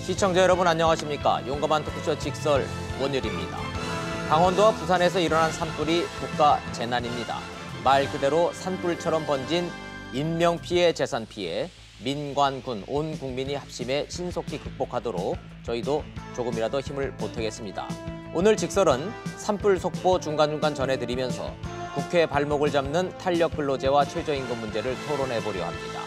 시청자 여러분 안녕하십니까? 용감한 토크쇼 직설 원율입니다. 강원도와 부산에서 일어난 산불이 국가 재난입니다. 말 그대로 산불처럼 번진 인명피해, 재산피해, 민관군 온 국민이 합심해 신속히 극복하도록 저희도 조금이라도 힘을 보태겠습니다. 오늘 직설은 산불 속보 중간중간 전해드리면서 국회 발목을 잡는 탄력근로제와 최저임금 문제를 토론해보려 합니다.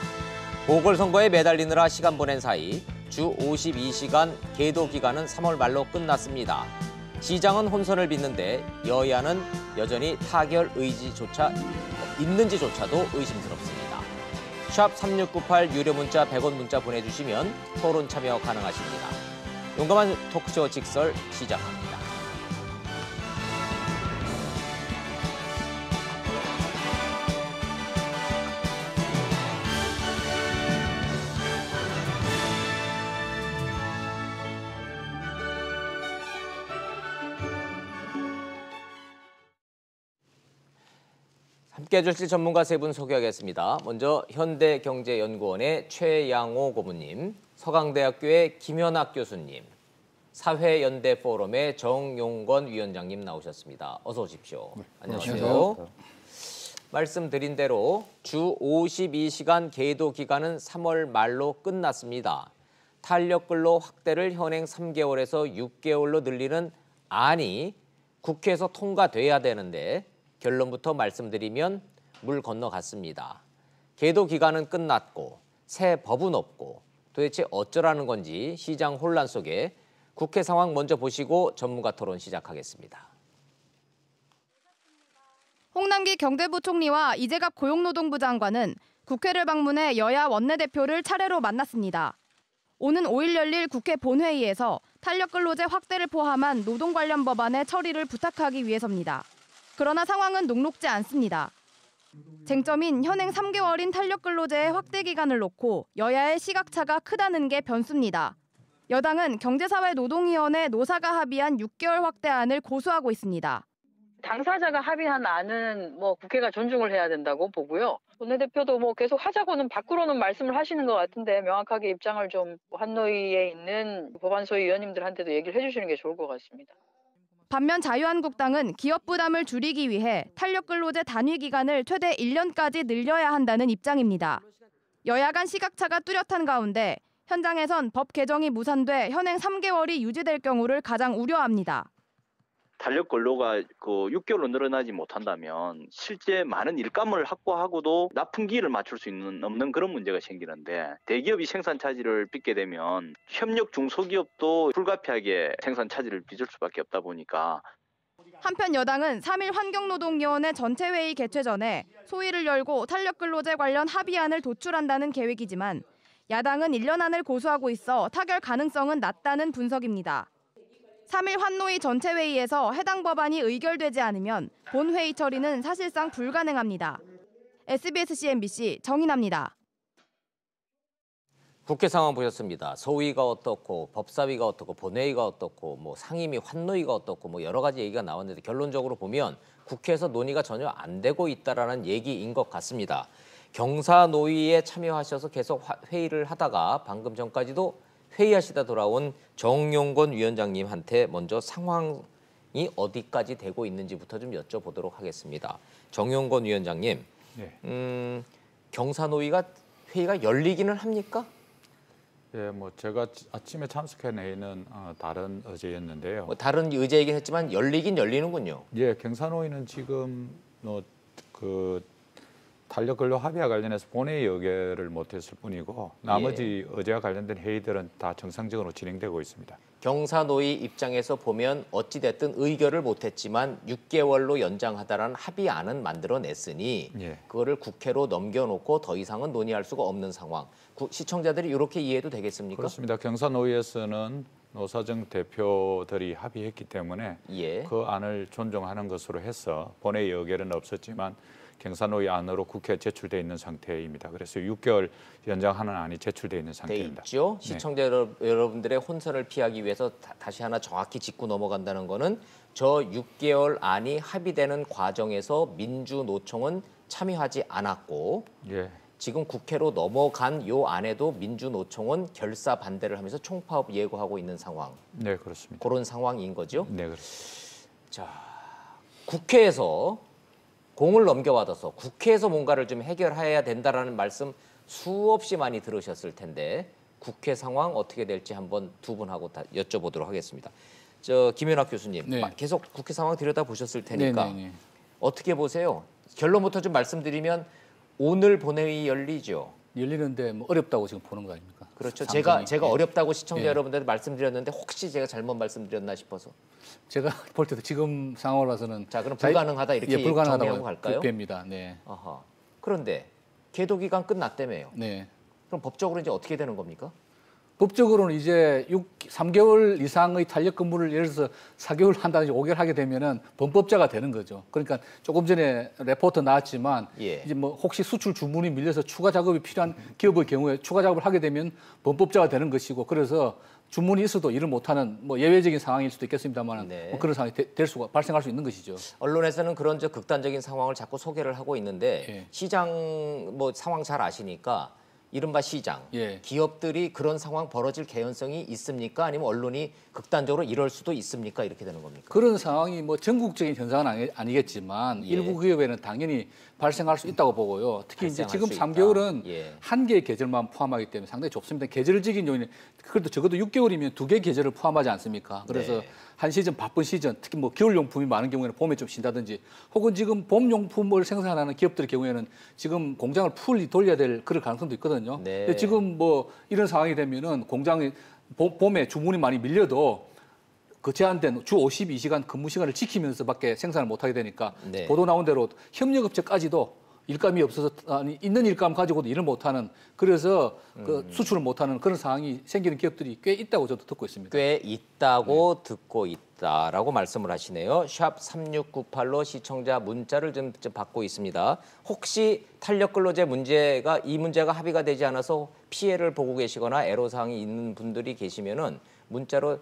보궐선거에 매달리느라 시간 보낸 사이 주 52시간 계도 기간은 3월 말로 끝났습니다. 시장은 혼선을 빚는데 여야는 여전히 타결 의지조차 있는지조차도 의심스럽습니다. 샵 3698 유료 문자 100원 문자 보내주시면 토론 참여 가능하십니다. 용감한 토크쇼 직설 시작합니다. 함께 해주실 전문가 세 분 소개하겠습니다. 먼저 현대경제연구원의 최양호 고문님, 서강대학교의 김현학 교수님, 사회연대포럼의 정용건 위원장님 나오셨습니다. 어서 오십시오. 네, 안녕하세요. 말씀드린 대로 주 52시간 계도 기간은 3월 말로 끝났습니다. 탄력근로 확대를 현행 3개월에서 6개월로 늘리는 안이 국회에서 통과돼야 되는데 결론부터 말씀드리면 물 건너갔습니다. 계도 기간은 끝났고 새 법은 없고 도대체 어쩌라는 건지 시장 혼란 속에 국회 상황 먼저 보시고 전문가 토론 시작하겠습니다. 홍남기 경제부총리와 이재갑 고용노동부 장관은 국회를 방문해 여야 원내대표를 차례로 만났습니다. 오는 5일 열릴 국회 본회의에서 탄력근로제 확대를 포함한 노동 관련 법안의 처리를 부탁하기 위해서입니다. 그러나 상황은 녹록지 않습니다. 쟁점인 현행 3개월인 탄력근로제의 확대 기간을 놓고 여야의 시각차가 크다는 게 변수입니다. 여당은 경제사회노동위원회 노사가 합의한 6개월 확대안을 고수하고 있습니다. 당사자가 합의한 안은 국회가 존중을 해야 된다고 보고요. 원내대표도 계속 하자고는 밖으로는 말씀을 하시는 것 같은데 명확하게 입장을 좀 환노위에 있는 법안소위 위원님들한테도 얘기를 해주시는 게 좋을 것 같습니다. 반면 자유한국당은 기업 부담을 줄이기 위해 탄력근로제 단위 기간을 최대 1년까지 늘려야 한다는 입장입니다. 여야 간 시각차가 뚜렷한 가운데 현장에선 법 개정이 무산돼 현행 3개월이 유지될 경우를 가장 우려합니다. 탄력근로가 6개월로 늘어나지 못한다면 실제 많은 일감을 확보하고도 납품기를 맞출 수 없는 그런 문제가 생기는데 대기업이 생산 차질을 빚게 되면 협력 중소기업도 불가피하게 생산 차질을 빚을 수밖에 없다 보니까 한편 여당은 3일 환경노동위원회 전체회의 개최 전에 소위를 열고 탄력근로제 관련 합의안을 도출한다는 계획이지만 야당은 1년 안을 고수하고 있어 타결 가능성은 낮다는 분석입니다. 3일 환노위 전체회의에서 해당 법안이 의결되지 않으면 본회의 처리는 사실상 불가능합니다. SBS CNBC 정인아입니다. 국회 상황 보셨습니다. 소위가 어떻고 법사위가 어떻고 본회의가 어떻고 상임위 환노위가 어떻고 여러 가지 얘기가 나왔는데 결론적으로 보면 국회에서 논의가 전혀 안 되고 있다라는 얘기인 것 같습니다. 경사노위에 참여하셔서 계속 회의를 하다가 방금 전까지도 회의하시다 돌아온 정용건 위원장님한테 먼저 상황이 어디까지 되고 있는지부터 좀 여쭤보도록 하겠습니다. 정용건 위원장님, 네. 경사노위가 회의가 열리기는 합니까? 예, 제가 아침에 참석한 회의는 다른 의제였는데요. 다른 의제이긴 했지만 열리긴 열리는군요. 예, 경사노위는 지금 탄력근로 합의와 관련해서 본회의 의결을 못했을 뿐이고 나머지 의제와 관련된 회의들은 다 정상적으로 진행되고 있습니다. 경사노위 입장에서 보면 어찌됐든 의결을 못했지만 6개월로 연장하다라는 합의안은 만들어냈으니 그거를 국회로 넘겨놓고 더 이상은 논의할 수가 없는 상황. 시청자들이 이렇게 이해해도 되겠습니까? 그렇습니다. 경사노위에서는 노사정 대표들이 합의했기 때문에 그 안을 존중하는 것으로 해서 본회의 의결은 없었지만 경사노위 안으로 국회에 제출돼 있는 상태입니다. 그래서 6개월 연장하는 안이 제출돼 있는 상태입니다. 돼 있죠. 시청자 여러분들의 혼선을 피하기 위해서 다시 하나 정확히 짚고 넘어간다는 거는 저 6개월 안이 합의되는 과정에서 민주노총은 참여하지 않았고 지금 국회로 넘어간 요 안에도 민주노총은 결사 반대를 하면서 총파업 예고하고 있는 상황. 네, 그렇습니다. 그런 상황인 거죠. 네, 그렇습니다. 자, 국회에서 공을 넘겨받아서 국회에서 뭔가를 좀 해결해야 된다라는 말씀 수없이 많이 들으셨을 텐데 국회 상황 어떻게 될지 한번 두 분하고 다 여쭤보도록 하겠습니다. 김연학 교수님, 네. 계속 국회 상황 들여다 보셨을 테니까 네. 어떻게 보세요? 결론부터 좀 말씀드리면 오늘 본회의 열리죠. 열리는데 뭐 어렵다고 지금 보는 거 아닙니까? 그렇죠. 상정이. 제가 예. 어렵다고 시청자 예. 여러분들한테 말씀드렸는데 혹시 제가 잘못 말씀드렸나 싶어서. 제가 볼 때도 지금 상황을 봐서는 자, 그럼 불가능하다 이렇게 정리하고 불가능하다고 갈까요? 뵙니다. 네. 아하. 그런데 계도 기간 끝났다며요. 네. 그럼 법적으로 이제 어떻게 되는 겁니까? 법적으로는 이제 3개월 이상의 탄력 근무를 예를 들어서 4개월 한다든지 5개월 하게 되면은 범법자가 되는 거죠. 그러니까 조금 전에 레포트 나왔지만 예. 이제 뭐 혹시 수출 주문이 밀려서 추가 작업이 필요한 기업의 경우에 추가 작업을 하게 되면 범법자가 되는 것이고 그래서 주문이 있어도 일을 못하는 뭐 예외적인 상황일 수도 있겠습니다만 네. 뭐 그런 상황이 될 수가 발생할 수 있는 것이죠. 언론에서는 그런 극단적인 상황을 자꾸 소개를 하고 있는데 예. 시장 뭐 상황 잘 아시니까 이른바 시장 예. 기업들이 그런 상황 벌어질 개연성이 있습니까? 아니면 언론이 극단적으로 이럴 수도 있습니까? 이렇게 되는 겁니까? 그런 상황이 뭐 전국적인 현상은 아니겠지만 예. 일부 기업에는 당연히 발생할 수 있다고 보고요. 특히 이제 발생할 지금 수 3개월은 있다. 예. 한 개의 계절만 포함하기 때문에 상당히 좁습니다. 계절적인 요인이 그래도 적어도 6개월이면 2개의 계절을 포함하지 않습니까? 그래서 네. 한 시즌 바쁜 시즌 특히 뭐 겨울용품이 많은 경우에는 봄에 좀 쉰다든지 혹은 지금 봄용품을 생산하는 기업들의 경우에는 지금 공장을 풀리 돌려야 될 그럴 가능성도 있거든요. 네. 근데 지금 뭐 이런 상황이 되면은 공장이 봄에 주문이 많이 밀려도 그 제한된 주 52시간 근무 시간을 지키면서밖에 생산을 못하게 되니까 네. 보도 나온 대로 협력업체까지도 일감이 없어서 아니 있는 일감 가지고도 일을 못하는 그래서 그 수출을 못하는 그런 상황이 생기는 기업들이 꽤 있다고 저도 듣고 있습니다. 꽤 있다고 듣고 있다라고 말씀을 하시네요. 샵 3698로 시청자 문자를 좀 받고 있습니다. 혹시 탄력 근로제 문제가 이 문제가 합의가 되지 않아서 피해를 보고 계시거나 애로사항이 있는 분들이 계시면은 문자로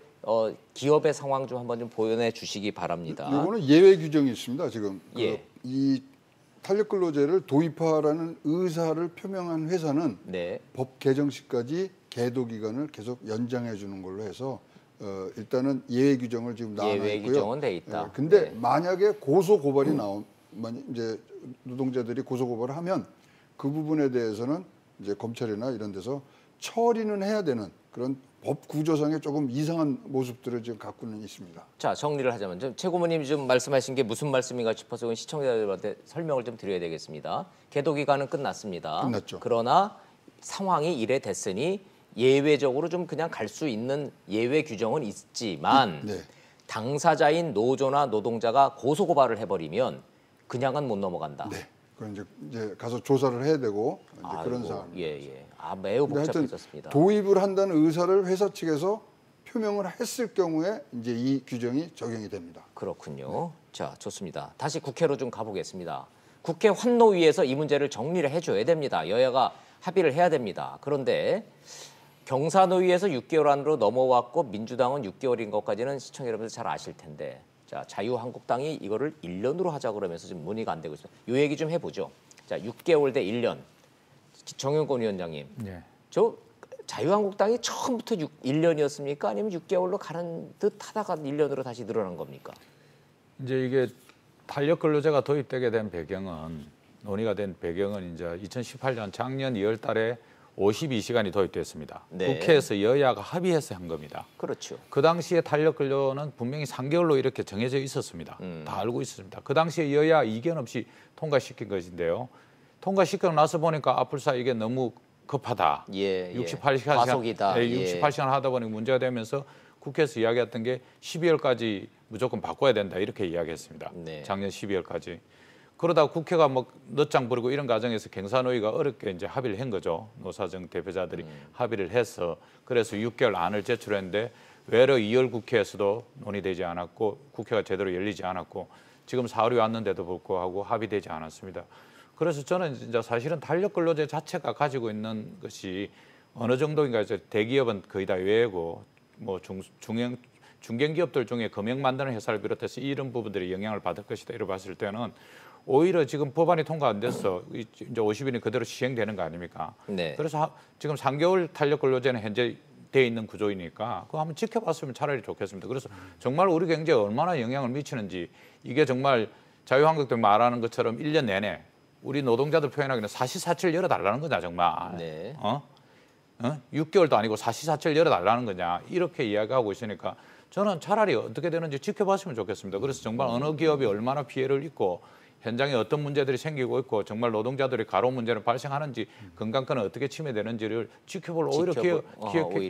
기업의 상황 좀 한번 좀 보내주시기 바랍니다. 이거는 예외 규정이 있습니다. 지금 예. 이 탄력 근로제를 도입하라는 의사를 표명한 회사는 네. 법 개정 시까지 계도 기간을 계속 연장해 주는 걸로 해서 일단은 예외 규정을 지금 나와 있고요. 예외 규정은 돼 있다. 근데 네. 만약에 고소 고발이 이제 노동자들이 고소 고발을 하면 그 부분에 대해서는 이제 검찰이나 이런 데서 처리는 해야 되는 그런 법 구조상에 조금 이상한 모습들을 지금 갖고는 있습니다. 자, 정리를 하자면 좀 최 고모님 좀 말씀하신 게 무슨 말씀인가 싶어서 시청자들한테 설명을 좀 드려야 되겠습니다. 계도 기간은 끝났습니다. 끝났죠. 그러나 상황이 이래 됐으니 예외적으로 좀 그냥 갈 수 있는 예외 규정은 있지만 네. 당사자인 노조나 노동자가 고소 고발을 해버리면 그냥은 못 넘어간다. 네. 그건 이제 가서 조사를 해야 되고 이제 그런 상황. 예. 아, 매우 복잡해졌습니다. 도입을 한다는 의사를 회사 측에서 표명을 했을 경우에 이제 이 규정이 적용이 됩니다. 그렇군요. 자, 좋습니다. 다시 국회로 좀 가보겠습니다. 국회 환노위에서 이 문제를 정리를 해줘야 됩니다. 여야가 합의를 해야 됩니다. 그런데 경사노위에서 6개월 안으로 넘어왔고 민주당은 6개월인 것까지는 시청자 여러분들 잘 아실 텐데 자, 자유한국당이 이거를 1년으로 하자 그러면서 지금 문의가 안 되고 있습니다. 이 얘기 좀 해보죠. 자, 6개월 대 1년. 정영권 위원장님. 네. 저 자유한국당이 처음부터 1년이었습니까? 아니면 6개월로 가는 듯 하다가 1년으로 다시 늘어난 겁니까? 이제 이게 탄력 근로제가 도입되게 된 배경은 논의가 된 배경은 이제 2018년 작년 2월 달에 52시간이 도입됐습니다. 네. 국회에서 여야가 합의해서 한 겁니다. 그렇죠. 그 당시에 탄력 근로는 분명히 3개월로 이렇게 정해져 있었습니다. 다 알고 있었습니다. 그 당시에 여야 이견 없이 통과시킨 것인데요. 통과시키고 나서 보니까 아플사 이게 너무 급하다. 68시간 과속이다. 68시간 하다 보니 문제가 되면서 국회에서 이야기했던 게 12월까지 무조건 바꿔야 된다 이렇게 이야기했습니다. 네. 작년 12월까지. 그러다 국회가 뭐 늦장 부리고 이런 과정에서 경사노위가 어렵게 이제 합의를 한 거죠. 노사정 대표자들이 합의를 해서 그래서 6개월 안을 제출했는데 외로 2월 국회에서도 논의되지 않았고 국회가 제대로 열리지 않았고 지금 4월이 왔는데도 불구하고 합의되지 않았습니다. 그래서 저는 진짜 사실은 탄력 근로제 자체가 가지고 있는 것이 어느 정도인가 이제 대기업은 거의 다 외고 뭐 중견기업들 중에 금형 만드는 회사를 비롯해서 이런 부분들이 영향을 받을 것이다 이렇게 봤을 때는 오히려 지금 법안이 통과 안 돼서 이제 50일이 그대로 시행되는 거 아닙니까? 네. 그래서 지금 3개월 탄력 근로제는 현재 돼 있는 구조이니까 그거 한번 지켜봤으면 차라리 좋겠습니다. 그래서 정말 우리 경제에 얼마나 영향을 미치는지 이게 정말 자유한국당 말하는 것처럼 1년 내내 우리 노동자들 표현하기는 사시사철 열어달라는 거냐 정말. 네. 6개월도 아니고 사시사철 열어달라는 거냐 이렇게 이야기하고 있으니까 저는 차라리 어떻게 되는지 지켜봤으면 좋겠습니다. 그래서 정말 어느 기업이 얼마나 피해를 입고 현장에 어떤 문제들이 생기고 있고 정말 노동자들이 가로 문제는 발생하는지 건강권은 어떻게 침해되는지를 지켜볼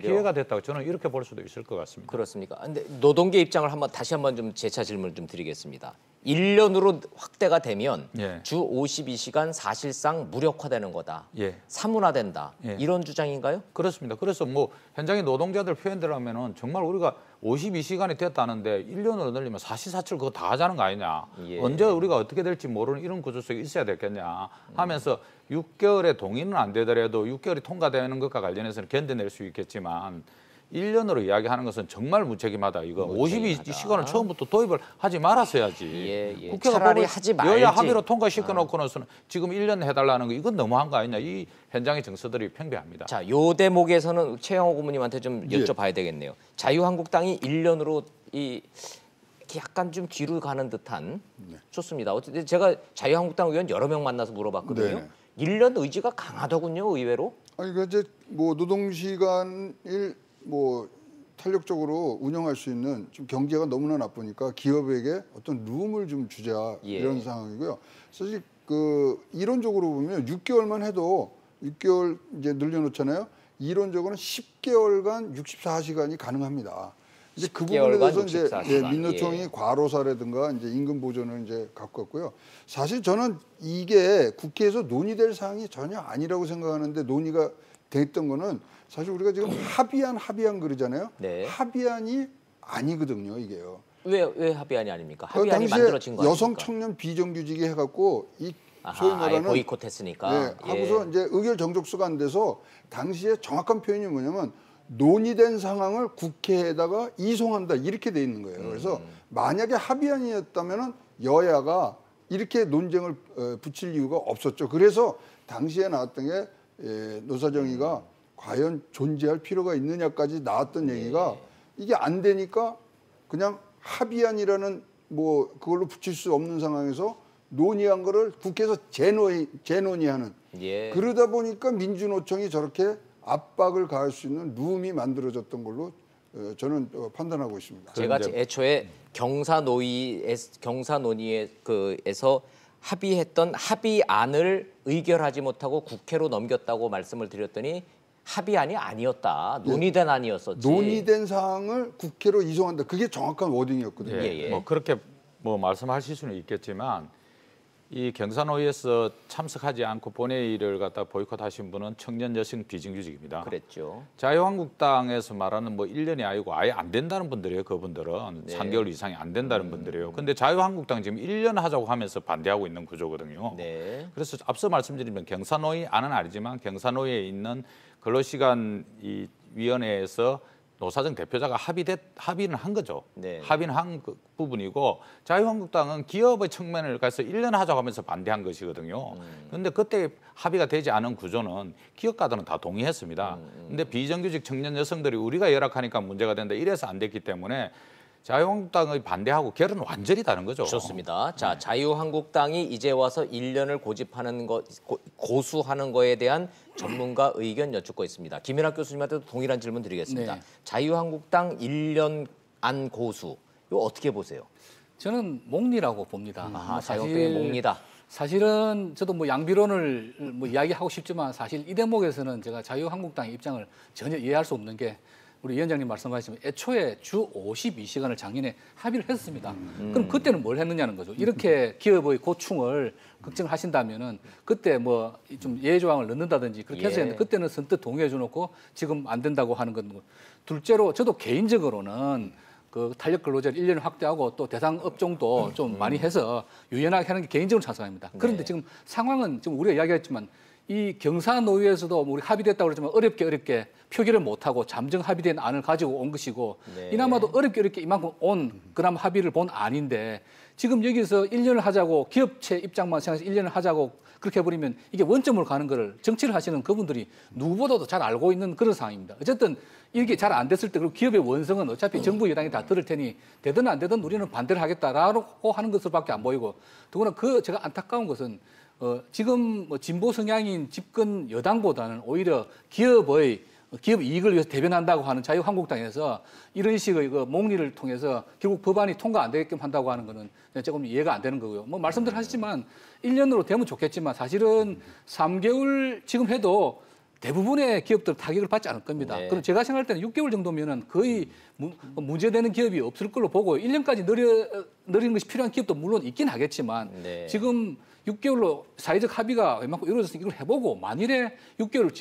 기회가 됐다고 저는 이렇게 볼 수도 있을 것 같습니다. 그렇습니까? 근데 노동계 입장을 다시 한번 좀 재차 질문을 좀 드리겠습니다. 1년으로 확대가 되면 예. 주 52시간 사실상 무력화되는 거다. 예. 사문화된다. 예. 이런 주장인가요? 그렇습니다. 그래서 뭐 현장의 노동자들 표현대로 하면은 정말 우리가 52시간이 됐다는데 1년으로 늘리면 사시사철 그거 다 하자는 거 아니냐. 예. 언제 우리가 어떻게 될지 모르는 이런 구조 속에 있어야 되겠냐 하면서 6개월에 동의는 안 되더라도 6개월이 통과되는 것과 관련해서는 견뎌낼 수 있겠지만 1년으로 이야기하는 것은 정말 무책임하다. 이거 52시간을 처음부터 도입을 하지 말았어야지. 예. 국회가 차라리 하지 말지. 여야 합의로 통과시켜 놓고는 지금 1년 해달라는 거 이건 너무한 거 아니냐. 이 현장의 정서들이 팽배합니다. 자, 요 대목에서는 최영호 고문님한테 좀 예. 여쭤봐야 되겠네요. 자유한국당이 1년으로 이렇게 약간 좀 뒤로 가는 듯한 좋습니다. 어쨌든 제가 자유한국당 의원 여러 명 만나서 물어봤거든요. 네. 1년 의지가 강하더군요, 의외로. 아니 그 이제 뭐 노동 시간을 뭐 탄력적으로 운영할 수 있는 좀 경제가 너무나 나쁘니까 기업에게 어떤 룸을 좀 주자 예. 이런 상황이고요. 사실 그 이론적으로 보면 6개월만 해도 6개월 이제 늘려놓잖아요. 이론적으로는 10개월간 64시간이 가능합니다. 이제 그 부분에 대해서 이제 민노총이 과로사라든가 이제 임금 보전을 이제 갖고 왔고요. 사실 저는 이게 국회에서 논의될 사항이 전혀 아니라고 생각하는데 논의가 됐던 거는 사실 우리가 지금 합의안 그러잖아요. 네. 합의안이 아니거든요, 이게요. 왜 합의안이 아닙니까? 합의안이 당시에 만들어진 거 아닙니까? 여성 청년 비정규직이 해갖고 이 소위 말하는 보이콧했으니까. 네, 하고서 이제 의결 정족수가 안 돼서 당시에 정확한 표현이 뭐냐면 논의된 상황을 국회에다가 이송한다 이렇게 돼 있는 거예요. 그래서 만약에 합의안이었다면은 여야가 이렇게 논쟁을 붙일 이유가 없었죠. 그래서 당시에 나왔던 게 노사정의가 과연 존재할 필요가 있느냐까지 나왔던 얘기가 이게 안 되니까 그냥 합의안이라는 뭐 그걸로 붙일 수 없는 상황에서 논의한 거를 국회에서 재논의하는 그러다 보니까 민주노총이 저렇게 압박을 가할 수 있는 룸이 만들어졌던 걸로 저는 판단하고 있습니다. 제가 애초에 경사 논의에서 합의했던 합의안을 의결하지 못하고 국회로 넘겼다고 말씀을 드렸더니 합의안이 아니었다. 논의된 안이었었지. 논의된 사항을 국회로 이송한다. 그게 정확한 워딩이었거든요. 뭐 그렇게 뭐 말씀하실 수는 있겠지만 이 경사노위에서 참석하지 않고 본회의를 갖다 보이콧하신 분은 청년 여성 비정규직입니다. 그랬죠. 자유한국당에서 말하는 뭐 1년이 아니고 아예 안 된다는 분들이에요. 그분들은 3개월 이상이 안 된다는 분들이에요. 근데 자유한국당 지금 1년 하자고 하면서 반대하고 있는 구조거든요. 그래서 앞서 말씀드리면 경사노위 안은 아니지만 경사노위에 있는 근로시간 이 위원회에서 노사정 대표자가 합의는 한 거죠. 합의는 한 부분이고 자유한국당은 기업의 측면을 가서 1년 하자고 하면서 반대한 것이거든요. 그런데 그때 합의가 되지 않은 구조는 기업가들은 다 동의했습니다. 근데 비정규직 청년 여성들이 우리가 열악하니까 문제가 된다 이래서 안 됐기 때문에 자유한국당의 반대하고 결은 완전히 다른 거죠. 좋습니다. 자, 자유한국당이 이제 와서 1년을 고수하는 거에 대한 전문가 의견 여쭙고 있습니다. 김연학 교수님한테도 동일한 질문 드리겠습니다. 네. 자유한국당 1년 안 고수, 이거 어떻게 보세요? 저는 몽리라고 봅니다. 자유한국당의 몽리다. 사실은 저도 뭐 양비론을 뭐 이야기하고 싶지만 사실 이 대목에서는 제가 자유한국당의 입장을 전혀 이해할 수 없는 게 우리 위원장님 말씀하시면 애초에 주 52시간을 작년에 합의를 했습니다. 그럼 그때는 뭘 했느냐는 거죠. 이렇게 기업의 고충을 걱정을 하신다면은 그때 뭐 좀 예외 조항을 넣는다든지 그렇게 해서 했는데 그때는 선뜻 동의해 줘놓고 지금 안 된다고 하는 건. 둘째로 저도 개인적으로는 그 탄력 근로제를 1년 확대하고 또 대상 업종도 좀 많이 해서 유연하게 하는 게 개인적으로 찬성합니다. 그런데 지금 상황은 지금 우리가 이야기했지만 이 경사노위에서도 우리 합의됐다고 그러지만 어렵게 표기를 못하고 잠정 합의된 안을 가지고 온 것이고 네. 이나마도 어렵게 이만큼 온 그나마 합의를 본 안인데 지금 여기서 1년을 하자고 기업체 입장만 생각해서 1년을 하자고 그렇게 해버리면 이게 원점으로 가는 거를 정치를 하시는 그분들이 누구보다도 잘 알고 있는 그런 상황입니다. 어쨌든 이게 잘 안 됐을 때 그리고 기업의 원성은 어차피 정부 여당이 다 들을 테니 되든 안 되든 우리는 반대를 하겠다라고 하는 것으로밖에 안 보이고 더구나 제가 안타까운 것은 지금 뭐 진보 성향인 집권 여당보다는 오히려 기업 이익을 위해서 대변한다고 하는 자유한국당에서 이런 식의 그 몽리를 통해서 결국 법안이 통과 안 되게끔 한다고 하는 거는 조금 이해가 안 되는 거고요. 뭐 말씀들 하시지만 1년으로 되면 좋겠지만 사실은 3개월 지금 해도 대부분의 기업들 타격을 받지 않을 겁니다. 네. 그럼 제가 생각할 때는 6개월 정도면은 거의 문제되는 기업이 없을 걸로 보고 1년까지 늘리는 것이 필요한 기업도 물론 있긴 하겠지만 네. 지금 6개월로 사회적 합의가 웬만큼 이루어져서 이걸 해보고 만일에 6개월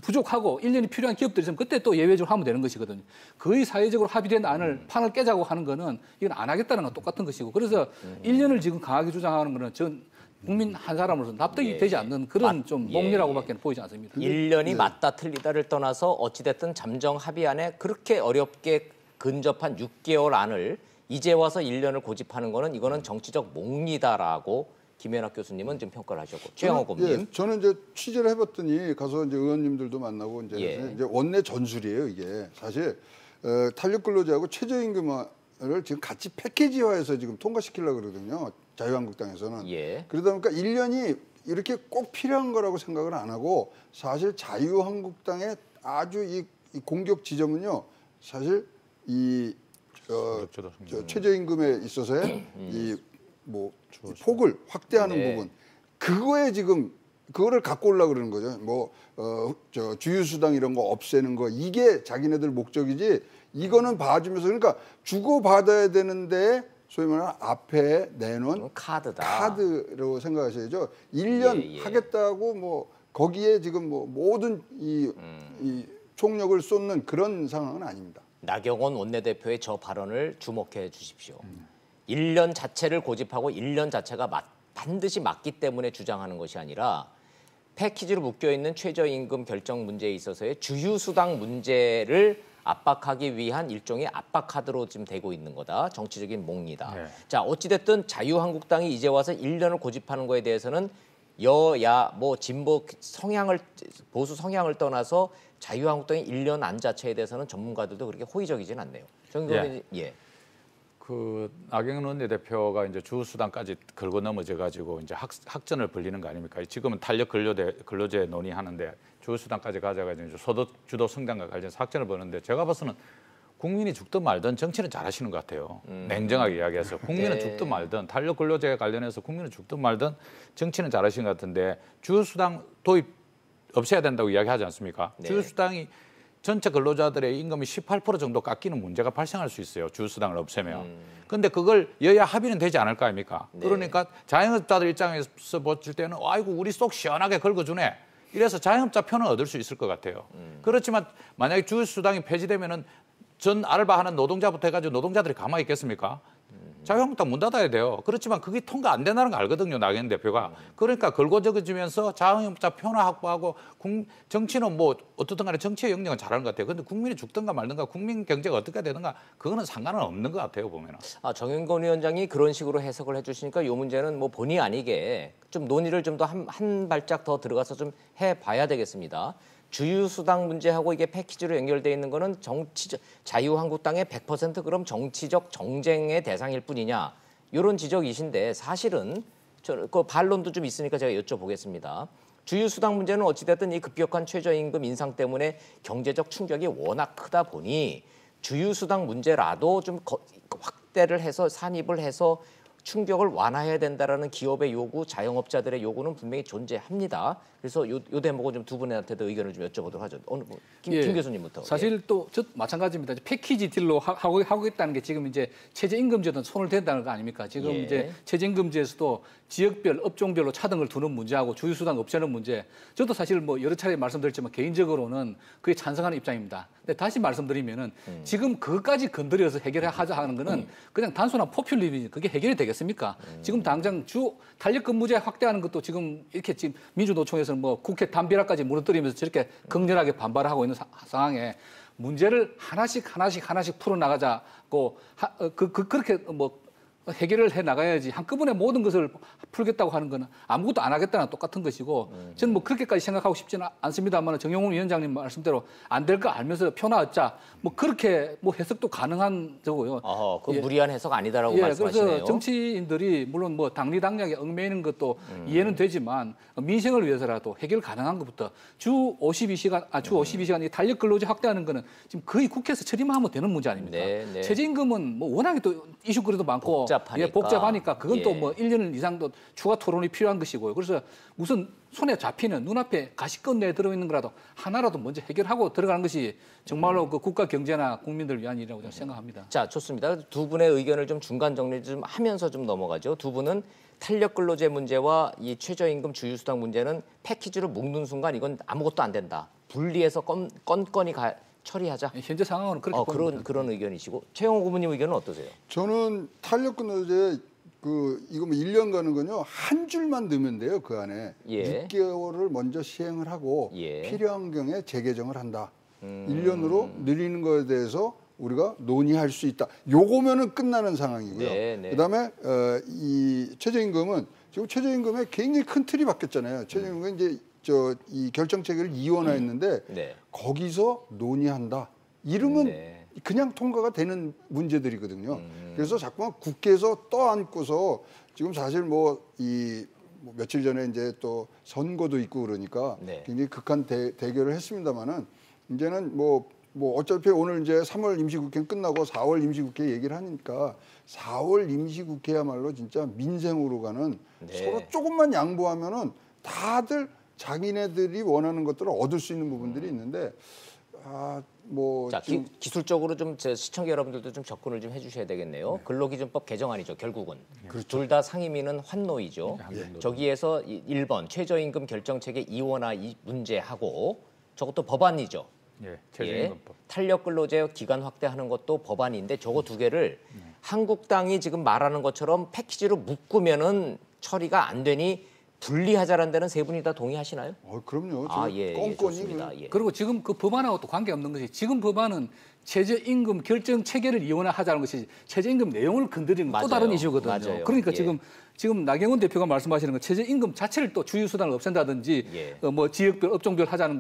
부족하고 1년이 필요한 기업들이 있으면 그때 또 예외적으로 하면 되는 것이거든요. 거의 사회적으로 합의된 안을 판을 깨자고 하는 거는 이건 안 하겠다는 건 똑같은 것이고 그래서 1년을 지금 강하게 주장하는 거는 전 국민 한 사람으로서 납득이 되지 않는 그런 좀 몽리라고밖에 보이지 않습니다. 1년이 맞다 틀리다를 떠나서 어찌됐든 잠정 합의안에 그렇게 어렵게 근접한 6개월 안을 이제 와서 1년을 고집하는 거는 이거는 정치적 몽리다라고 김연학 교수님은 좀 평가를 하셨고 최영호 고문님. 저는 이제 취재를 해봤더니 가서 이제 의원님들도 만나고 이제 원내 전술이에요 이게 사실 탄력 근로자하고 최저임금을 지금 같이 패키지화해서 지금 통과시키려고 그러거든요 자유한국당에서는. 그러다 보니까 1년이 이렇게 꼭 필요한 거라고 생각을 안 하고 사실 자유한국당의 아주 이 공격 지점은요 사실 최저임금에 있어서의 폭을 확대하는 부분 그거에 지금 그거를 갖고 오려고 그러는 거죠. 주유수당 이런 거 없애는 거 이게 자기네들 목적이지 이거는 봐주면서 그러니까 주고 받아야 되는데 소위 말하는 앞에 내놓은 카드로 생각하셔야죠. 1년 하겠다고 거기에 지금 모든 이 총력을 쏟는 그런 상황은 아닙니다. 나경원 원내대표의 저 발언을 주목해 주십시오. 1년 자체를 고집하고 1년 자체가 반드시 맞기 때문에 주장하는 것이 아니라 패키지로 묶여있는 최저임금 결정 문제에 있어서의 주휴수당 문제를 압박하기 위한 일종의 압박카드로 지금 되고 있는 거다. 정치적인 몽리다. 자, 어찌됐든 자유한국당이 이제 와서 1년을 고집하는 거에 대해서는 여야 진보 성향을 보수 성향을 떠나서 자유한국당이 1년 안 자체에 대해서는 전문가들도 그렇게 호의적이진 않네요. 정의원님, 그 나경원 원내대표가 이제 주수당까지 걸고 넘어져 가지고 이제 학전을 벌리는 거 아닙니까? 지금은 탄력 근로제 논의하는데 주수당까지 가져가지고 이제 소득 주도 성장과 관련해서 학전을 벌는데 제가 봐서는 국민이 죽든 말든 정치는 잘하시는 것 같아요. 냉정하게 이야기해서 국민은 죽든 말든 탄력 근로제에 관련해서 국민은 죽든 말든 정치는 잘하시는 것 같은데 주수당 도입 없애야 된다고 이야기하지 않습니까? 주수당이 전체 근로자들의 임금이 18% 정도 깎이는 문제가 발생할 수 있어요. 주수당을 없애면. 그런데 그걸 여야 합의는 되지 않을 거 아닙니까? 그러니까 자영업자들 입장에서 봤을 때는 아이고 우리 속 시원하게 긁어주네. 이래서 자영업자 편은 얻을 수 있을 것 같아요. 그렇지만 만약에 주수당이 폐지되면은 전 알바하는 노동자부터 해가지고 노동자들이 가만히 있겠습니까? 자유한국당 문 닫아야 돼요. 그렇지만 그게 통과 안 된다는 거 알거든요, 나경원 대표가. 그러니까 걸고적어지면서 자영업자 편화 확보하고 정치는 어떻든 간에 정치의 역량은 잘하는 것 같아요. 그런데 국민이 죽든가 말든가 국민 경제가 어떻게 되든가 그거는 상관은 없는 것 같아요, 보면은. 정영건 위원장이 그런 식으로 해석을 해주시니까 이 문제는 본의 아니게 좀 논의를 좀 더 한 발짝 더 들어가서 좀 해봐야 되겠습니다. 주휴수당 문제하고 이게 패키지로 연결돼 있는 거는 자유한국당의 100% 그럼 정치적 정쟁의 대상일 뿐이냐 이런 지적이신데 사실은 그 반론도 좀 있으니까 제가 여쭤보겠습니다. 주휴수당 문제는 어찌됐든 이 급격한 최저임금 인상 때문에 경제적 충격이 워낙 크다 보니 주휴수당 문제라도 좀 확대를 해서 산입을 해서 충격을 완화해야 된다라는 기업의 요구, 자영업자들의 요구는 분명히 존재합니다. 그래서 요 대목은 좀 두 분한테도 의견을 좀 여쭤보도록 하죠. 김 교수님부터. 사실 또 마찬가지입니다. 패키지 딜로 하겠다는 게 지금 이제 최저임금제도 손을 댄다는 거 아닙니까? 지금 이제 최저임금제에서도 지역별, 업종별로 차등을 두는 문제하고 주휴수당 없애는 문제. 저도 사실 여러 차례 말씀드렸지만 개인적으로는 그에 찬성하는 입장입니다. 근데 다시 말씀드리면은 지금 그것까지 건드려서 해결하자 하는 거는 그냥 단순한 포퓰리즘이 그게 해결이 되겠습니까? 되겠습니까? 지금 당장 주 탄력 근무제 확대하는 것도 지금 이렇게 지금 민주노총에서는 뭐 국회 담벼락까지 무너뜨리면서 저렇게 극렬하게 반발하고 있는 상황에 문제를 하나씩 풀어나가자고 그렇게 뭐 해결을 해 나가야지 한꺼번에 모든 것을 풀겠다고 하는 거는 아무것도 안 하겠다는 똑같은 것이고 저는 뭐 그렇게까지 생각하고 싶지는 않습니다만 정용훈 위원장님 말씀대로 안 될 거 알면서 표나 얻자 뭐 그렇게 뭐 해석도 가능한 저고요. 그 무리한 해석 아니다라고 말씀하시네요. 그래서 정치인들이 물론 뭐 당리당략에 얽매이는 것도 이해는 되지만 민생을 위해서라도 해결 가능한 것부터 주 52시간 이 탄력 근로제 확대하는 거는 지금 거의 국회에서 처리만 하면 되는 문제 아닙니까? 네. 최저임금은 뭐 워낙에 또 이슈거리도 많고 복잡하니까 그건 또 뭐 1년 이상도 추가 토론이 필요한 것이고요. 그래서 우선 손에 잡히는 눈앞에 가시권 내에 들어있는 거라도 하나라도 먼저 해결하고 들어가는 것이 정말로 그 국가 경제나 국민들을 위한 일이라고 저는 생각합니다. 자, 좋습니다. 두 분의 의견을 좀 중간 정리 좀 하면서 좀 넘어가죠. 두 분은 탄력 근로제 문제와 이 최저임금 주휴수당 문제는 패키지로 묶는 순간 이건 아무것도 안 된다. 분리해서 건건히 처리하자. 현재 상황은 그렇게 보입니다. 그런 의견이시고 최영호 고문님 의견은 어떠세요? 저는 탄력 근로제 이거 뭐 1년 가는 건요 한 줄만 넣으면 돼요. 그 안에 6개월을 먼저 시행을 하고 필요한 경우에 재개정을 한다. 1년으로 늘리는 거에 대해서 우리가 논의할 수 있다. 요거면은 끝나는 상황이고요. 그다음에 이 최저임금은 지금 최저임금에 굉장히 큰 틀이 바뀌었잖아요. 최저임금은 이제 이 결정 체계를 이원화했는데 거기서 논의한다. 이러면 그냥 통과가 되는 문제들이거든요. 그래서 자꾸만 국회에서 떠안고서 지금 사실 뭐 며칠 전에 이제 또 선거도 있고 그러니까 굉장히 극한 대결을 했습니다만은 이제는 뭐 어차피 오늘 이제 3월 임시국회 끝나고 4월 임시국회 얘기를 하니까 4월 임시국회야말로 진짜 민생으로 가는 서로 조금만 양보하면은 다들 자기네들이 원하는 것들을 얻을 수 있는 부분들이 있는데 자, 기술적으로 좀 시청자 여러분들도 좀 접근을 좀 해주셔야 되겠네요. 근로기준법 개정안이죠, 결국은. 둘 다 상임위는 환노이죠. 저기에서 1번 최저임금 결정체계 이원화 이 문제하고 저것도 법안이죠. 최저임금법. 탄력 근로제 기간 확대하는 것도 법안인데 저거 두 개를 한국당이 지금 말하는 것처럼 패키지로 묶으면은 처리가 안 되니 분리하자라는 데는 세 분이 다 동의하시나요? 그럼요. 껌껌이. 그리고 지금 그 법안하고 또 관계없는 것이 지금 법안은 최저임금 결정 체계를 이원화하자는 것이 최저임금 내용을 건드리는 또 다른 이슈거든요. 그러니까 지금 나경원 대표가 말씀하시는 건 최저임금 자체를 또 주휴수당을 없앤다든지 뭐 지역별 업종별 하자는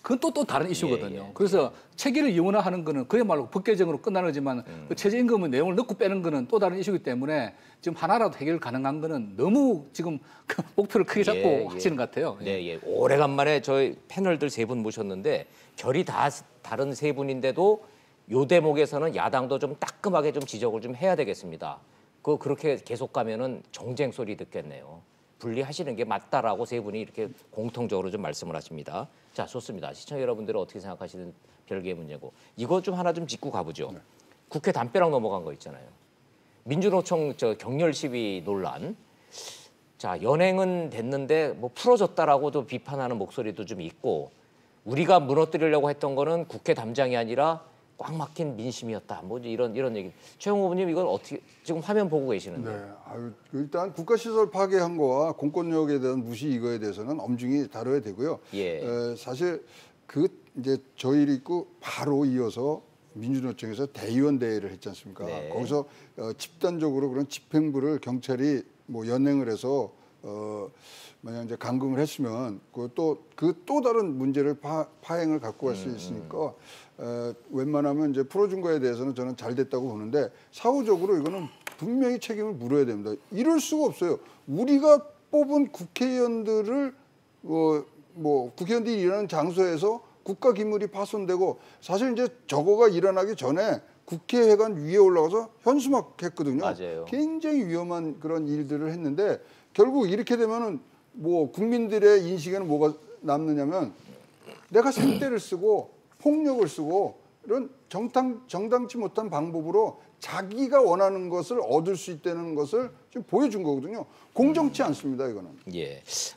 그건 또 다른 이슈거든요. 그래서 체계를 이원화하는 거는 그야말로 법 개정으로 끝나는 거지만 그 최저임금의 내용을 넣고 빼는 거는 또 다른 이슈이기 때문에 지금 하나라도 해결 가능한 거는 너무 지금 그 목표를 크게 잡고 하시는 것 같아요. 오래간만에 저희 패널들 세 분 모셨는데 결이 다 다른 세 분인데도 요 대목에서는 야당도 좀 따끔하게 좀 지적을 좀 해야 되겠습니다. 그렇게 계속 가면은 정쟁 소리 듣겠네요. 분리하시는 게 맞다라고 세 분이 이렇게 공통적으로 좀 말씀을 하십니다. 자, 좋습니다. 시청자 여러분들은 어떻게 생각하시는 별개의 문제고 이거 좀 하나 좀 짚고 가보죠. 국회 담벼락 넘어간 거 있잖아요. 민주노총 격렬 시위 논란. 자, 연행은 됐는데 뭐 풀어졌다라고도 비판하는 목소리도 좀 있고 우리가 무너뜨리려고 했던 거는 국회 담장이 아니라 꽉 막힌 민심이었다. 뭐 이런 얘기. 최영호 후보님 이건 어떻게 지금 화면 보고 계시는데? 일단 국가시설 파괴한 거와 공권력에 대한 무시 이거에 대해서는 엄중히 다뤄야 되고요. 사실 이제 저희 있고 바로 이어서 민주노총에서 대의원 대회를 했지 않습니까? 거기서 집단적으로 그런 집행부를 경찰이 뭐 연행을 해서 만약 이제 감금을 했으면 또 다른 문제를 파행을 갖고 갈 수 있으니까 웬만하면 이제 풀어준 거에 대해서는 저는 잘 됐다고 보는데 사후적으로 이거는 분명히 책임을 물어야 됩니다. 이럴 수가 없어요. 우리가 뽑은 국회의원들을 국회의원들이 일하는 장소에서 국가 기물이 파손되고 사실 이제 저거가 일어나기 전에 국회회관 위에 올라가서 현수막했거든요. 맞아요. 굉장히 위험한 그런 일들을 했는데 결국 이렇게 되면은 뭐 국민들의 인식에는 뭐가 남느냐면 내가 생떼를 쓰고 폭력을 쓰고 이런 정당치 못한 방법으로 자기가 원하는 것을 얻을 수 있다는 것을 지금 보여준 거거든요. 공정치 않습니다, 이거는.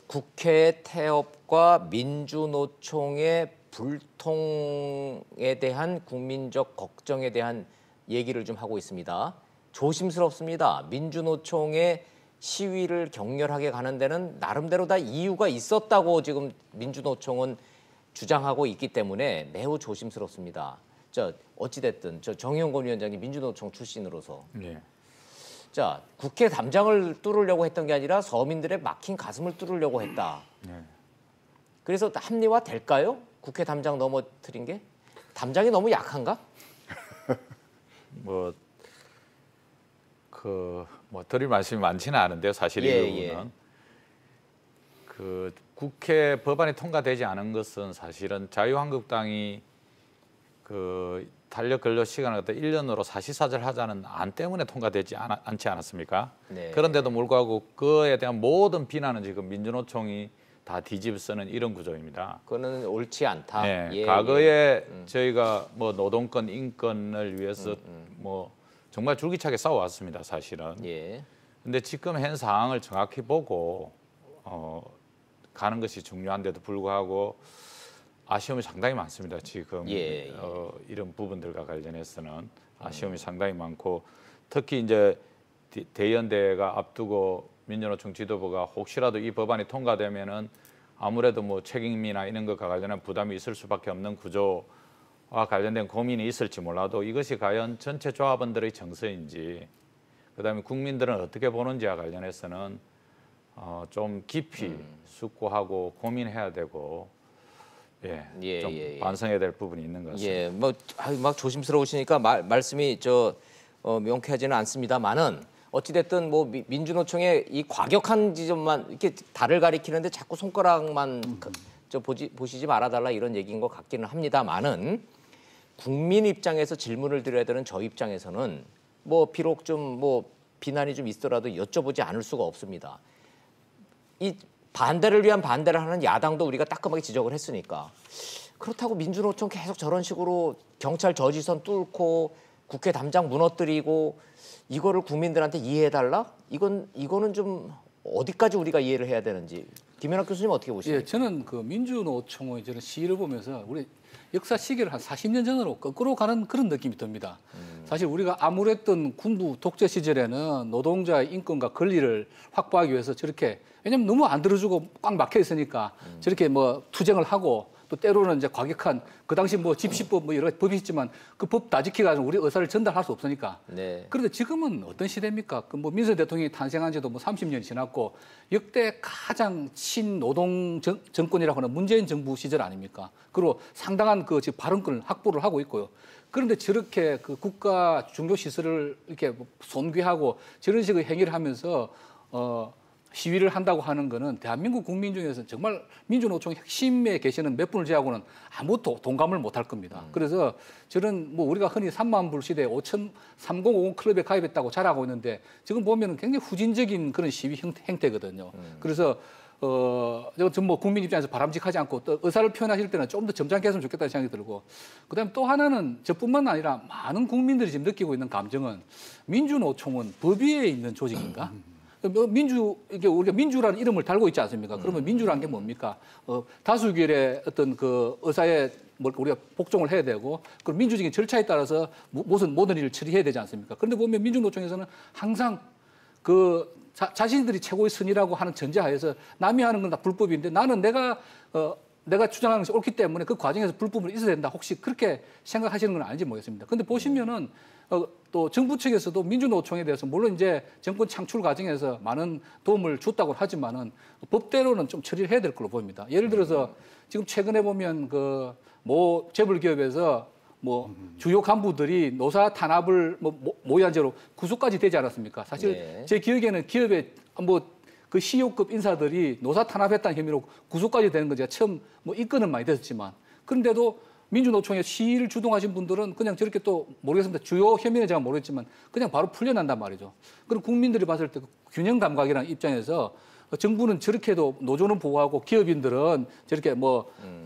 국회 태업과 민주노총의 불통에 대한 국민적 걱정에 대한 얘기를 좀 하고 있습니다. 조심스럽습니다. 민주노총의 시위를 격렬하게 가는 데는 나름대로 다 이유가 있었다고 지금 민주노총은 주장하고 있기 때문에 매우 조심스럽습니다. 어찌됐든 정의용건 위원장님 민주노총 출신으로서 자, 국회 담장을 뚫으려고 했던 게 아니라 서민들의 막힌 가슴을 뚫으려고 했다. 그래서 합리화 될까요? 국회 담장 넘어뜨린 게? 담장이 너무 약한가? 드릴 말씀이 많지는 않은데요. 사실 이 부분은 그 국회 법안이 통과되지 않은 것은 사실은 자유한국당이 그 탄력 근로 시간을 갖다 1년으로 사시사절하자는 안 때문에 통과되지 않지 않았습니까? 네. 그런데도 불구하고 그에 대한 모든 비난은 지금 민주노총이 다 뒤집어쓰는 이런 구조입니다. 그거는 옳지 않다. 네, 과거에 저희가 뭐 노동권, 인권을 위해서 뭐 정말 줄기차게 싸워왔습니다, 사실은. 근데 지금 현 상황을 정확히 보고 가는 것이 중요한데도 불구하고 아쉬움이 상당히 많습니다. 지금 이런 부분들과 관련해서는 아쉬움이 상당히 많고 특히 이제 대의원대회가 앞두고 민주노총 지도부가 혹시라도 이 법안이 통과되면은 아무래도 뭐 책임이나 이런 것과 관련한 부담이 있을 수밖에 없는 구조와 관련된 고민이 있을지 몰라도 이것이 과연 전체 조합원들의 정서인지 그다음에 국민들은 어떻게 보는지와 관련해서는 좀 깊이 숙고하고 고민해야 되고 좀 반성해야 될 부분이 있는 것 같습니다. 막 조심스러우시니까 말씀이 명쾌하지는 않습니다만은 어찌됐든 뭐 민주노총의 이 과격한 지점만 이렇게 달을 가리키는데 자꾸 손가락만 보시지 말아달라 이런 얘기인 것 같기는 합니다만은 국민 입장에서 질문을 드려야 되는 저 입장에서는 뭐 비록 좀 비난이 좀 있더라도 여쭤보지 않을 수가 없습니다. 이 반대를 위한 반대를 하는 야당도 우리가 따끔하게 지적을 했으니까 그렇다고 민주노총 계속 저런 식으로 경찰 저지선 뚫고 국회 담장 무너뜨리고 이거를 국민들한테 이해해달라? 이거는 좀 어디까지 우리가 이해를 해야 되는지 김연학 교수님 어떻게 보십니까? 저는 그 민주노총의 저는 시위를 보면서 우리 역사 시기를 한 40년 전으로 거꾸로 가는 그런 느낌이 듭니다. 사실 우리가 암울했던 군부 독재 시절에는 노동자의 인권과 권리를 확보하기 위해서 저렇게 왜냐면 너무 안 들어주고 꽉 막혀 있으니까 저렇게 뭐 투쟁을 하고 또 때로는 이제 과격한 그 당시 뭐 집시법 뭐 여러 가지 법이 있지만 그 법 다 지키가지고 우리 의사를 전달할 수 없으니까. 그런데 지금은 어떤 시대입니까? 그 뭐 민선 대통령이 탄생한 지도 뭐 30년이 지났고 역대 가장 친노동 정권이라고 하는 문재인 정부 시절 아닙니까? 그리고 상당한 그 지금 발언권을 확보를 하고 있고요. 그런데 저렇게 그 국가 중요 시설을 이렇게 손괴하고 저런 식의 행위를 하면서 시위를 한다고 하는 거는 대한민국 국민 중에서 정말 민주노총 핵심에 계시는 몇 분을 제하고는 아무것도 동감을 못할 겁니다. 그래서 저는 뭐 우리가 흔히 3만 불 시대에 3050 클럽에 가입했다고 자랑하고 있는데 지금 보면 굉장히 후진적인 그런 시위 행태거든요. 그래서 좀 뭐 국민 입장에서 바람직하지 않고 또 의사를 표현하실 때는 좀 더 점잖게 했으면 좋겠다는 생각이 들고 그다음에 또 하나는 저뿐만 아니라 많은 국민들이 지금 느끼고 있는 감정은 민주노총은 법 위에 있는 조직인가? 이게 우리가 민주라는 이름을 달고 있지 않습니까? 그러면 민주라는 게 뭡니까? 다수결의 어떤 그 의사에 우리가 복종을 해야 되고, 그리고 민주적인 절차에 따라서 모든 일을 처리해야 되지 않습니까? 그런데 보면 민주노총에서는 항상 그 자신들이 최고의 선이라고 하는 전제하에서 남이 하는 건 다 불법인데 나는 내가 주장하는 것이 옳기 때문에 그 과정에서 불법은 있어야 된다. 혹시 그렇게 생각하시는 건 아닌지 모르겠습니다. 그런데 보시면은 또 정부 측에서도 민주노총에 대해서 물론 이제 정권 창출 과정에서 많은 도움을 줬다고 하지만은 법대로는 좀 처리를 해야 될 걸로 보입니다. 예를 들어서 지금 최근에 보면 그 모 재벌 기업에서 뭐 주요 간부들이 노사 탄압을 모의한 죄로 구속까지 되지 않았습니까? 사실 제 기억에는 기업에 그 CEO급 인사들이 노사 탄압했다는 혐의로 구속까지 되는 거 제가 처음 입건은 많이 됐었지만 그런데도 민주노총의 시위를 주동하신 분들은 그냥 저렇게 또 모르겠습니다. 주요 혐의는 제가 모르겠지만 그냥 바로 풀려난단 말이죠. 그리고 국민들이 봤을 때 균형 감각이라는 입장에서 정부는 저렇게도 노조는 보호하고 기업인들은 저렇게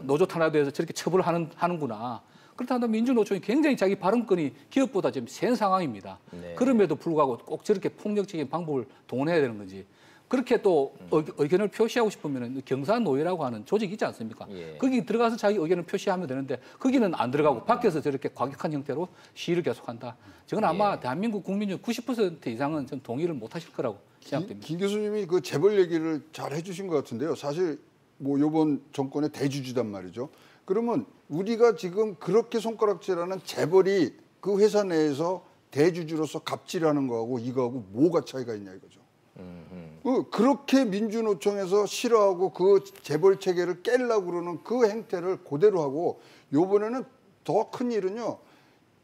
노조 탄압에 대해서 저렇게 처벌을 하는구나. 그렇다면 민주노총이 굉장히 자기 발언권이 기업보다 지금 센 상황입니다. 그럼에도 불구하고 꼭 저렇게 폭력적인 방법을 동원해야 되는 건지. 그렇게 또 의견을 표시하고 싶으면 경사노위라고 하는 조직이 있지 않습니까? 거기 들어가서 자기 의견을 표시하면 되는데 거기는 안 들어가고 밖에서 저렇게 과격한 형태로 시위를 계속한다. 저건 아마 대한민국 국민 중 90% 이상은 좀 동의를 못 하실 거라고 생각됩니다. 김 교수님이 그 재벌 얘기를 잘 해주신 것 같은데요. 사실 뭐 이번 정권의 대주주단 말이죠. 그러면 우리가 지금 그렇게 손가락질하는 재벌이 그 회사 내에서 대주주로서 갑질하는 거하고 이거하고 뭐가 차이가 있냐 이거죠. 그렇게 민주노총에서 싫어하고 그 재벌 체계를 깨려고 그러는 그 행태를 그대로 하고 요번에는 더 큰 일은요.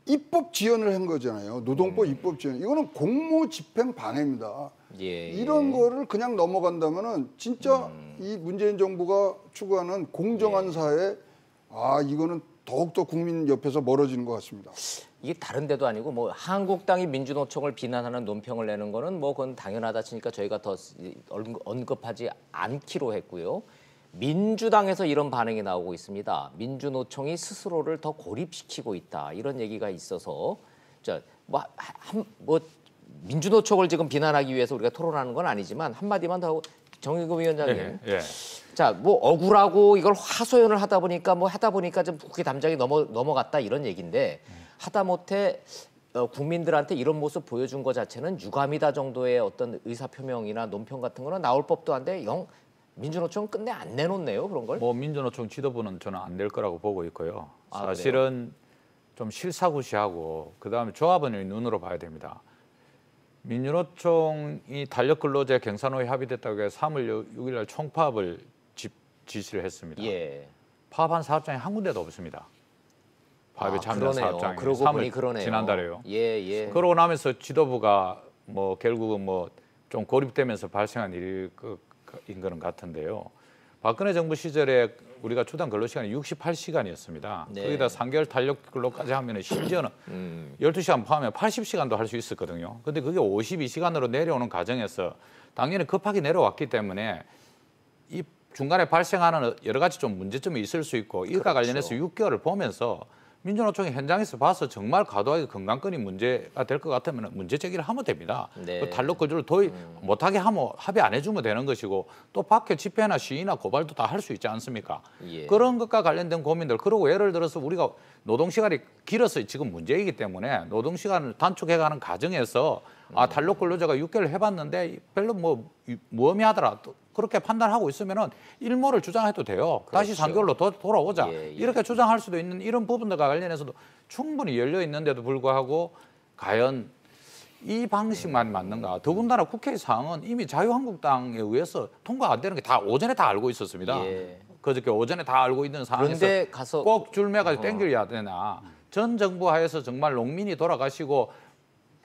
입법 지연을 한 거잖아요. 노동법 입법 지연. 이거는 공무집행 방해입니다. 이런 거를 그냥 넘어간다면은 진짜 이 문재인 정부가 추구하는 공정한 사회, 이거는 더욱더 국민 옆에서 멀어지는 것 같습니다. 이게 다른 데도 아니고 뭐 한국당이 민주노총을 비난하는 논평을 내는 거는 뭐 그건 당연하다 치니까 저희가 더 언급하지 않기로 했고요. 민주당에서 이런 반응이 나오고 있습니다. 민주노총이 스스로를 더 고립시키고 있다. 이런 얘기가 있어서 뭐 민주노총을 지금 비난하기 위해서 우리가 토론하는 건 아니지만 한마디만 더 하고 정의금 위원장님. 자, 뭐 억울하고 이걸 하소연을 하다 보니까 좀 국회 담장이 넘어갔다 이런 얘기인데 하다못해 국민들한테 이런 모습 보여준 것 자체는 유감이다 정도의 어떤 의사표명이나 논평 같은 거는 나올 법도 한데 민주노총 끝내 안 내놓네요 그런 걸? 뭐 민주노총 지도부는 저는 안 낼 거라고 보고 있고요. 사실은 좀 실사구시하고 그다음에 조합원의 눈으로 봐야 됩니다. 민주노총이 탄력근로제 경사노위 합의됐다고 해서 3월 6일 날 총파업을 지시를 했습니다. 파업한 사업장이 한 군데도 없습니다. 파업에 참여한 사업장이. 그러고 보니 그러네요. 지난달에요. 그러고 나면서 지도부가 뭐 결국은 뭐 좀 고립되면서 발생한 일인 거는 같은데요. 박근혜 정부 시절에 우리가 주당 근로시간이 68시간이었습니다. 거기다 3개월 탄력 근로까지 하면 심지어는 12시간 포함하면 80시간도 할 수 있었거든요. 근데 그게 52시간으로 내려오는 과정에서 당연히 급하게 내려왔기 때문에 이 중간에 발생하는 여러 가지 좀 문제점이 있을 수 있고 이것과 관련해서 6개월을 보면서 민주노총이 현장에서 봐서 정말 과도하게 건강권이 문제가 될 것 같으면 문제 제기를 하면 됩니다. 그 탄력 거주를 도입 못하게 하면 합의 안 해주면 되는 것이고 또 밖에 집회나 시위나 고발도 다 할 수 있지 않습니까? 그런 것과 관련된 고민들. 그리고 예를 들어서 우리가 노동시간이 길어서 지금 문제이기 때문에 노동시간을 단축해가는 과정에서 탄력 근로자가 6개월 해봤는데 별로 뭐 무의미하더라. 그렇게 판단하고 있으면은 일모를 주장해도 돼요. 다시 3개월로 돌아오자. 이렇게 주장할 수도 있는 이런 부분들과 관련해서도 충분히 열려 있는데도 불구하고 과연 이 방식만 맞는가? 더군다나 국회 사항은 이미 자유한국당에 의해서 통과 안 되는 게 다 오전에 다 알고 있었습니다. 그저께 오전에 다 알고 있는 상황에서 꼭 줄매가지고 땡겨야 되나? 전 정부 하에서 정말 농민이 돌아가시고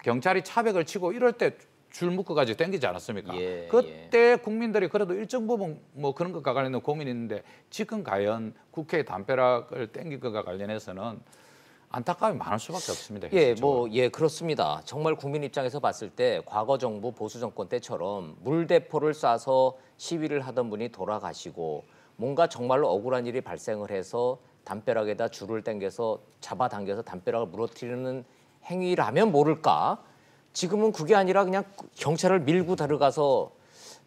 경찰이 차벽을 치고 이럴 때 줄 묶어가지고 땡기지 않았습니까? 그때 국민들이 그래도 일정 부분 뭐 그런 것과 관련된 고민이 있는데 지금 과연 국회의 담벼락을 땡긴 것과 관련해서는 안타까움이 많을 수밖에 없습니다. 그렇습니다. 정말 국민 입장에서 봤을 때 과거 정부 보수 정권 때처럼 물대포를 쏴서 시위를 하던 분이 돌아가시고 뭔가 정말로 억울한 일이 발생을 해서 담벼락에다 줄을 당겨서 잡아당겨서 담벼락을 무너뜨리는 행위라면 모를까? 지금은 그게 아니라 그냥 경찰을 밀고 들어가서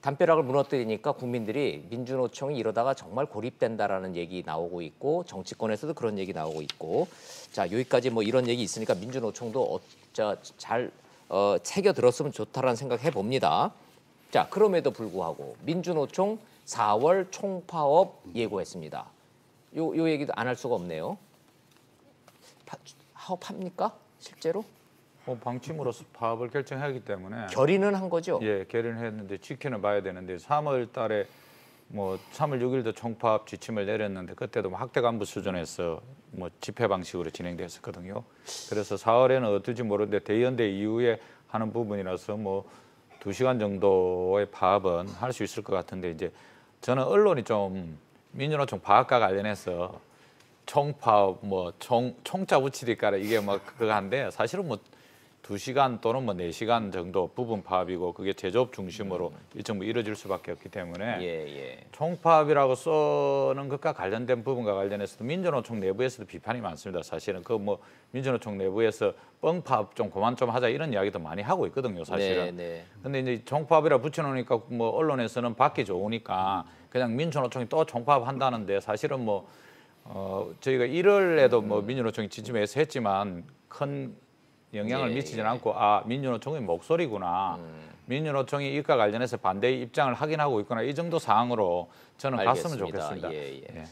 담벼락을 무너뜨리니까 국민들이 민주노총이 이러다가 정말 고립된다라는 얘기 나오고 있고 정치권에서도 그런 얘기 나오고 있고 자 여기까지 뭐 이런 얘기 있으니까 민주노총도 잘 새겨 들었으면 좋다라는 생각 해봅니다. 자 그럼에도 불구하고 민주노총 4월 총파업 예고했습니다. 요 얘기도 안 할 수가 없네요. 파업합니까 실제로? 방침으로서 파업을 결정하기 때문에 결의는 한 거죠? 결의는 했는데 지켜는 봐야 되는데 3월 달에 뭐 3월 6일도 총파업 지침을 내렸는데 그때도 학대 간부 수준에서 뭐 집회 방식으로 진행됐었거든요. 그래서 4월에는 어떨지 모르는데 대연대 이후에 하는 부분이라서 뭐 2시간 정도의 파업은 할 수 있을 것 같은데 이제 저는 언론이 좀 민주노총 파업과 관련해서 총파업 뭐 총자 붙이니까 이게 뭐 그거 한데 사실은 뭐 2시간 또는 뭐 4시간 정도 부분 파업이고 그게 제조업 중심으로 일정 부분 이루어질 수밖에 없기 때문에 총파업이라고 써는 것과 관련된 부분과 관련해서도 민주노총 내부에서도 비판이 많습니다. 사실은 그 뭐 민주노총 내부에서 뻥파업 좀 그만 좀 하자 이런 이야기도 많이 하고 있거든요. 사실은. 근데 이제 총파업이라 붙여놓으니까 뭐 언론에서는 받기 좋으니까 그냥 민주노총이 또 총파업 한다는데 사실은 뭐 저희가 1월에도 뭐 민주노총이 지침에서 했지만 큰 영향을 미치지는 않고 민주노총의 목소리구나. 민주노총이 이것과 관련해서 반대의 입장을 확인하고 있구나. 이 정도 사항으로 저는 갔으면 좋겠습니다.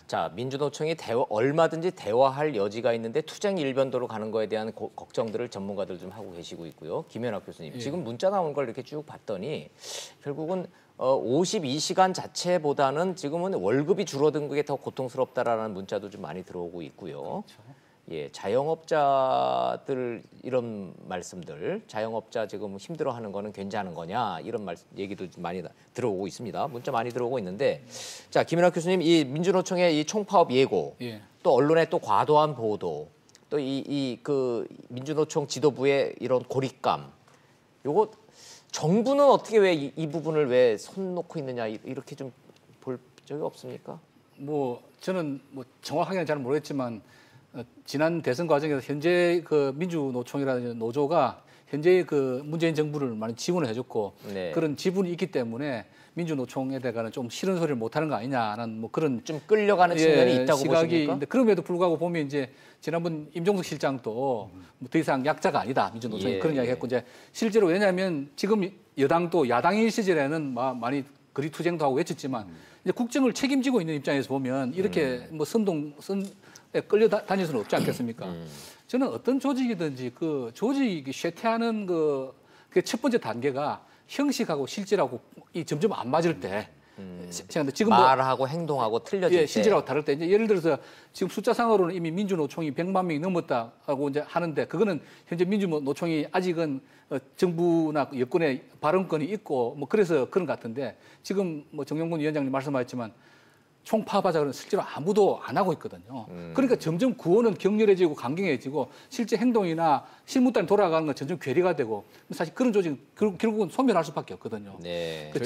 자, 민주노총이 얼마든지 대화할 여지가 있는데 투쟁 일변도로 가는 거에 대한 걱정들을 전문가들 좀 하고 계시고 있고요. 김연학 교수님, 지금 문자 나온 걸 이렇게 쭉 봤더니 결국은 52시간 자체보다는 지금은 월급이 줄어든 게 더 고통스럽다라는 문자도 좀 많이 들어오고 있고요. 자영업자들 이런 말씀들, 자영업자 지금 힘들어하는 거는 괜찮은 거냐 이런 얘기도 좀 많이 들어오고 있습니다. 문자 많이 들어오고 있는데, 자 김연학 교수님, 이 민주노총의 이 총파업 예고, 또 언론의 또 과도한 보도, 또 그 민주노총 지도부의 이런 고립감, 요거 정부는 어떻게 왜 이 부분을 왜 손 놓고 있느냐 이렇게 좀 볼 적이 없습니까? 뭐 저는 뭐 정확하게는 잘 모르겠지만. 지난 대선 과정에서 현재 그 민주노총이라는 노조가 현재 그 문재인 정부를 많이 지원을 해줬고 그런 지분이 있기 때문에 민주노총에 대해서는 좀 싫은 소리를 못하는 거 아니냐는 뭐 그런 좀 끌려가는 측면이 있다고 보십니까? 있는데 그럼에도 불구하고 보면 이제 지난번 임종석 실장도 뭐 더 이상 약자가 아니다 민주노총이 그런 이야기했고 이제 실제로 왜냐하면 지금 여당도 야당인 시절에는 많이 거리 투쟁도 하고 외쳤지만 이제 국정을 책임지고 있는 입장에서 보면 이렇게 뭐 끌려다닐 수는 없지 않겠습니까? 저는 어떤 조직이든지 그 조직이 쇠퇴하는 그 첫 번째 단계가 형식하고 실질하고 점점 안 맞을 때 지금 말하고 행동하고 틀려질 때 실질하고 다를 때 이제 예를 들어서 지금 숫자상으로는 이미 민주노총이 100만 명이 넘었다 하고 이제 하는데 그거는 현재 민주노총이 아직은 정부나 여권의 발언권이 있고 뭐 그래서 그런 것 같은데 지금 뭐 정용근 위원장님 말씀하셨지만 총파업하자고는 실제로 아무도 안 하고 있거든요. 그러니까 점점 구호는 격렬해지고 강경해지고 실제 행동이나 실무단에 돌아가는 건 점점 괴리가 되고 사실 그런 조직은 결국은 소멸할 수밖에 없거든요.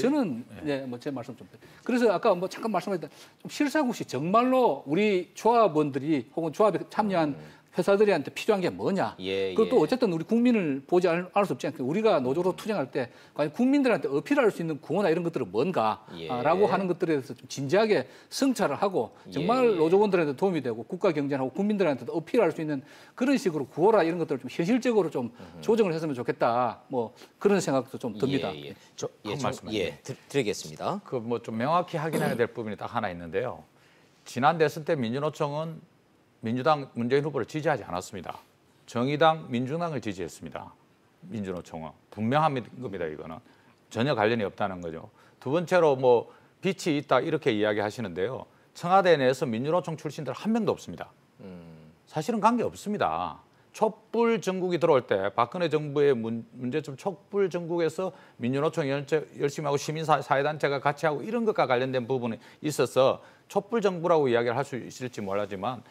저는 뭐 제 말씀 좀 그래서 아까 뭐 잠깐 말씀하셨던 좀 실사국시 정말로 우리 조합원들이 혹은 조합에 참여한 회사들한테 필요한 게 뭐냐. 그것도 어쨌든 우리 국민을 보지 않을 수 없지 않습니까? 우리가 노조로 투쟁할 때 과연 국민들한테 어필할 수 있는 구호나 이런 것들은 뭔가라고 하는 것들에 대해서 좀 진지하게 성찰을 하고 정말 노조원들한테 도움이 되고 국가 경제하고 국민들한테도 어필할 수 있는 그런 식으로 구호라 이런 것들을 좀 현실적으로 좀 조정을 했으면 좋겠다. 뭐 그런 생각도 좀 듭니다. 드리겠습니다. 그 뭐 좀 명확히 확인해야 될 부분이 딱 하나 있는데요. 지난 대선 때 민주노총은 민주당 문재인 후보를 지지하지 않았습니다. 정의당, 민중당을 지지했습니다. 민주노총은. 분명한 겁니다, 이거는. 전혀 관련이 없다는 거죠. 두 번째로 뭐 빛이 있다 이렇게 이야기하시는데요. 청와대 내에서 민주노총 출신들 한 명도 없습니다. 사실은 관계 없습니다. 촛불 전국이 들어올 때 박근혜 정부의 문제점 촛불 전국에서 민주노총이 열심히 하고 시민사회단체가 같이 하고 이런 것과 관련된 부분이 있어서 촛불 정부라고 이야기를 할 수 있을지 몰라지만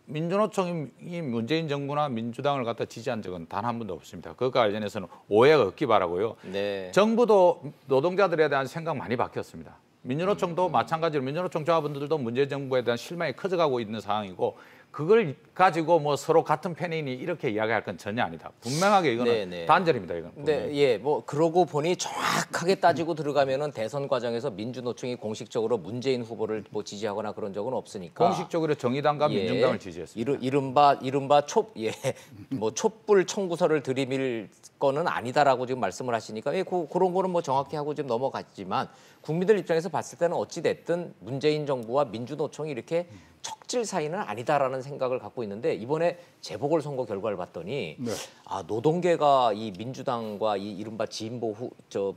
민주노총이 문재인 정부나 민주당을 갖다 지지한 적은 단 한 번도 없습니다. 그것과 관련해서는 오해가 없기 바라고요. 정부도 노동자들에 대한 생각 많이 바뀌었습니다. 민주노총도 마찬가지로 민주노총 조합원들도 문재인 정부에 대한 실망이 커져가고 있는 상황이고 그걸 가지고 뭐 서로 같은 편이니 이렇게 이야기할 건 전혀 아니다. 분명하게 이거는 단절입니다. 이건. 뭐 그러고 보니 정확하게 따지고 들어가면은 대선 과정에서 민주노총이 공식적으로 문재인 후보를 뭐 지지하거나 그런 적은 없으니까. 공식적으로 정의당과 민중당을 지지했습니다. 이른바 촛불 청구서를 들이밀 거는 아니다라고 지금 말씀을 하시니까 그런 거는 뭐 정확히 하고 지금 넘어갔지만 국민들 입장에서 봤을 때는 어찌 됐든 문재인 정부와 민주노총이 이렇게 척질 사이는 아니다라는 생각을 갖고 있는데 이번에 재보궐선거 결과를 봤더니 노동계가 이 민주당과 이 이른바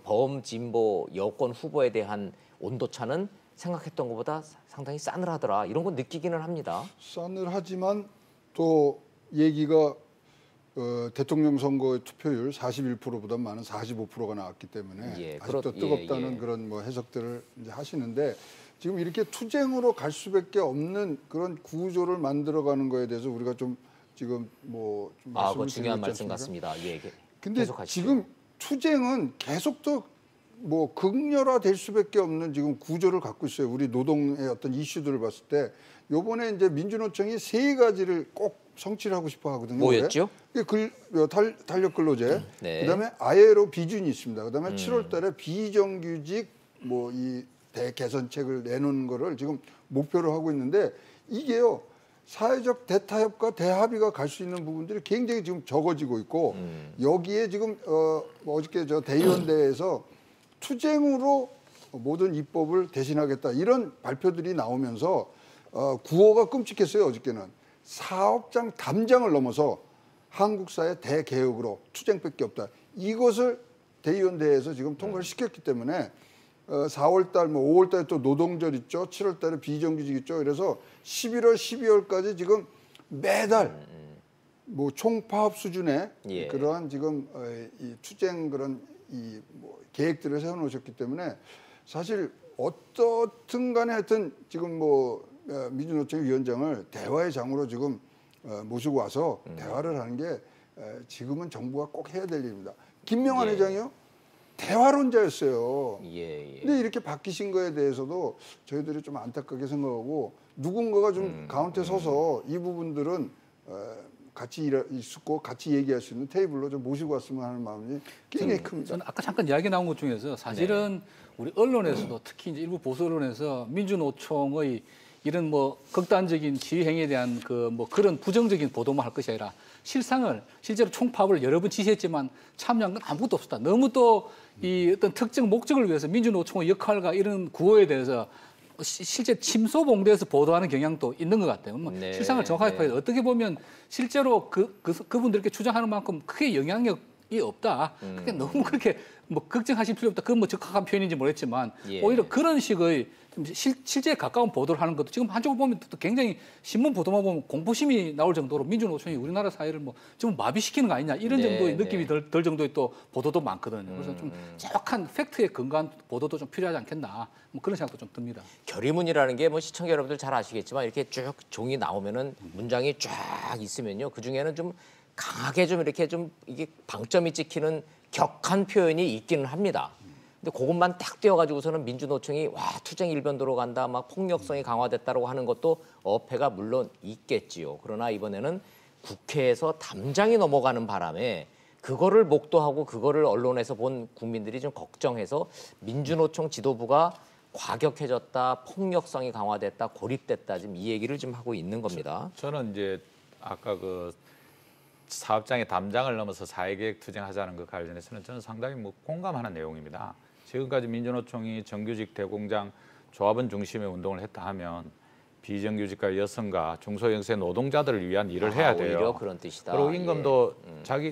범진보 여권 후보에 대한 온도차는 생각했던 것보다 상당히 싸늘하더라 이런 건 느끼기는 합니다. 싸늘하지만 또 얘기가 대통령 선거의 투표율 41%보다 많은 45%가 나왔기 때문에 아직도 뜨겁다는 그런 뭐 해석들을 이제 하시는데 지금 이렇게 투쟁으로 갈 수밖에 없는 그런 구조를 만들어가는 거에 대해서 우리가 좀 지금 뭐좀 그거 중요한 말씀 같습니다. 예. 근데 계속하시죠. 지금 투쟁은 계속 더 뭐 극렬화될 수밖에 없는 지금 구조를 갖고 있어요. 우리 노동의 어떤 이슈들을 봤을 때 요번에 이제 민주노총이 3가지를 꼭 성취를 하고 싶어 하거든요. 뭐였죠? 탄력 근로제, 네. 그다음에 ILO 비준이 있습니다. 그다음에 7월달에 비정규직 뭐 이 대개선책을 내놓는 거를 지금 목표로 하고 있는데 이게요. 사회적 대타협과 대합의가 갈 수 있는 부분들이 굉장히 지금 적어지고 있고 여기에 지금 어저께 저 대의원대에서 투쟁으로 모든 입법을 대신하겠다 이런 발표들이 나오면서 구호가 끔찍했어요. 어저께는 사업장 담장을 넘어서 한국 사회 대개혁으로 투쟁밖에 없다. 이것을 대의원대에서 지금 통과를 시켰기 때문에 4월달, 뭐 5월달에 또 노동절 있죠. 7월달에 비정규직 있죠. 그래서 11월, 12월까지 지금 매달 뭐 총파업 수준의 예. 그러한 지금 이 투쟁 그런 이 뭐 계획들을 세워놓으셨기 때문에 사실 어떻든 간에 하여튼 지금 뭐 민주노총 위원장을 대화의 장으로 지금 모시고 와서 대화를 하는 게 지금은 정부가 꼭 해야 될 일입니다. 김명환 예. 회장이요. 대화론자였어요. 예. 근데 이렇게 바뀌신 거에 대해서도 저희들이 좀 안타깝게 생각하고 누군가가 좀 가운데 서서 이 부분들은 같이 있고 같이 얘기할 수 있는 테이블로 좀 모시고 왔으면 하는 마음이 굉장히 큽니다. 저는 아까 잠깐 이야기 나온 것 중에서 사실은 우리 언론에서도 특히 이제 일부 보수 언론에서 민주노총의 이런 뭐 극단적인 지휘 행위에 대한 그 뭐 그런 부정적인 보도만 할 것이 아니라 실제로 총파업을 여러 번 지시했지만 참여한 건 아무것도 없었다. 너무 또 이 어떤 특정 목적을 위해서 민주노총의 역할과 이런 구호에 대해서 실제 침소봉대에서 보도하는 경향도 있는 것 같아요. 네, 실상을 정확하게 파악해서 어떻게 보면 실제로 그분들께 주장하는 만큼 크게 영향력이 없다. 그게 너무 그렇게 뭐 걱정하실 필요 없다. 그건 뭐 적합한 표현인지 모르겠지만 예. 오히려 그런 식의 좀 실제에 가까운 보도를 하는 것도 지금 한쪽으로 보면 또 굉장히 신문 보도만 보면 공포심이 나올 정도로 민주노총이 우리나라 사회를 뭐 좀 마비시키는 거 아니냐 이런 정도의 느낌이 들 정도의 또 보도도 많거든요. 그래서 좀 정확한 팩트에 근거한 보도도 좀 필요하지 않겠나 뭐 그런 생각도 좀 듭니다. 결의문이라는 게 뭐 시청자 여러분들 잘 아시겠지만 이렇게 쭉 종이 나오면은 문장이 쫙 있으면요. 그 중에는 좀 강하게 좀 이렇게 좀 이게 방점이 찍히는 격한 표현이 있기는 합니다. 근데 그것만 딱 띄어가지고서는 민주노총이 와 투쟁 일변도로 간다, 막 폭력성이 강화됐다라고 하는 것도 어폐가 물론 있겠지요. 그러나 이번에는 국회에서 담장이 넘어가는 바람에 그거를 목도하고 그거를 언론에서 본 국민들이 좀 걱정해서 민주노총 지도부가 과격해졌다, 폭력성이 강화됐다, 고립됐다 지금 이 얘기를 좀 하고 있는 겁니다. 저는 이제 아까 그 사업장의 담장을 넘어서 사회계획 투쟁하자는 것 관련해서는 저는 상당히 뭐 공감하는 내용입니다. 지금까지 민주노총이 정규직 대공장 조합원 중심의 운동을 했다 하면 비정규직과 여성과 중소형세 노동자들을 위한 일을 해야 돼요. 오히려 그런 뜻이다. 그리고 임금도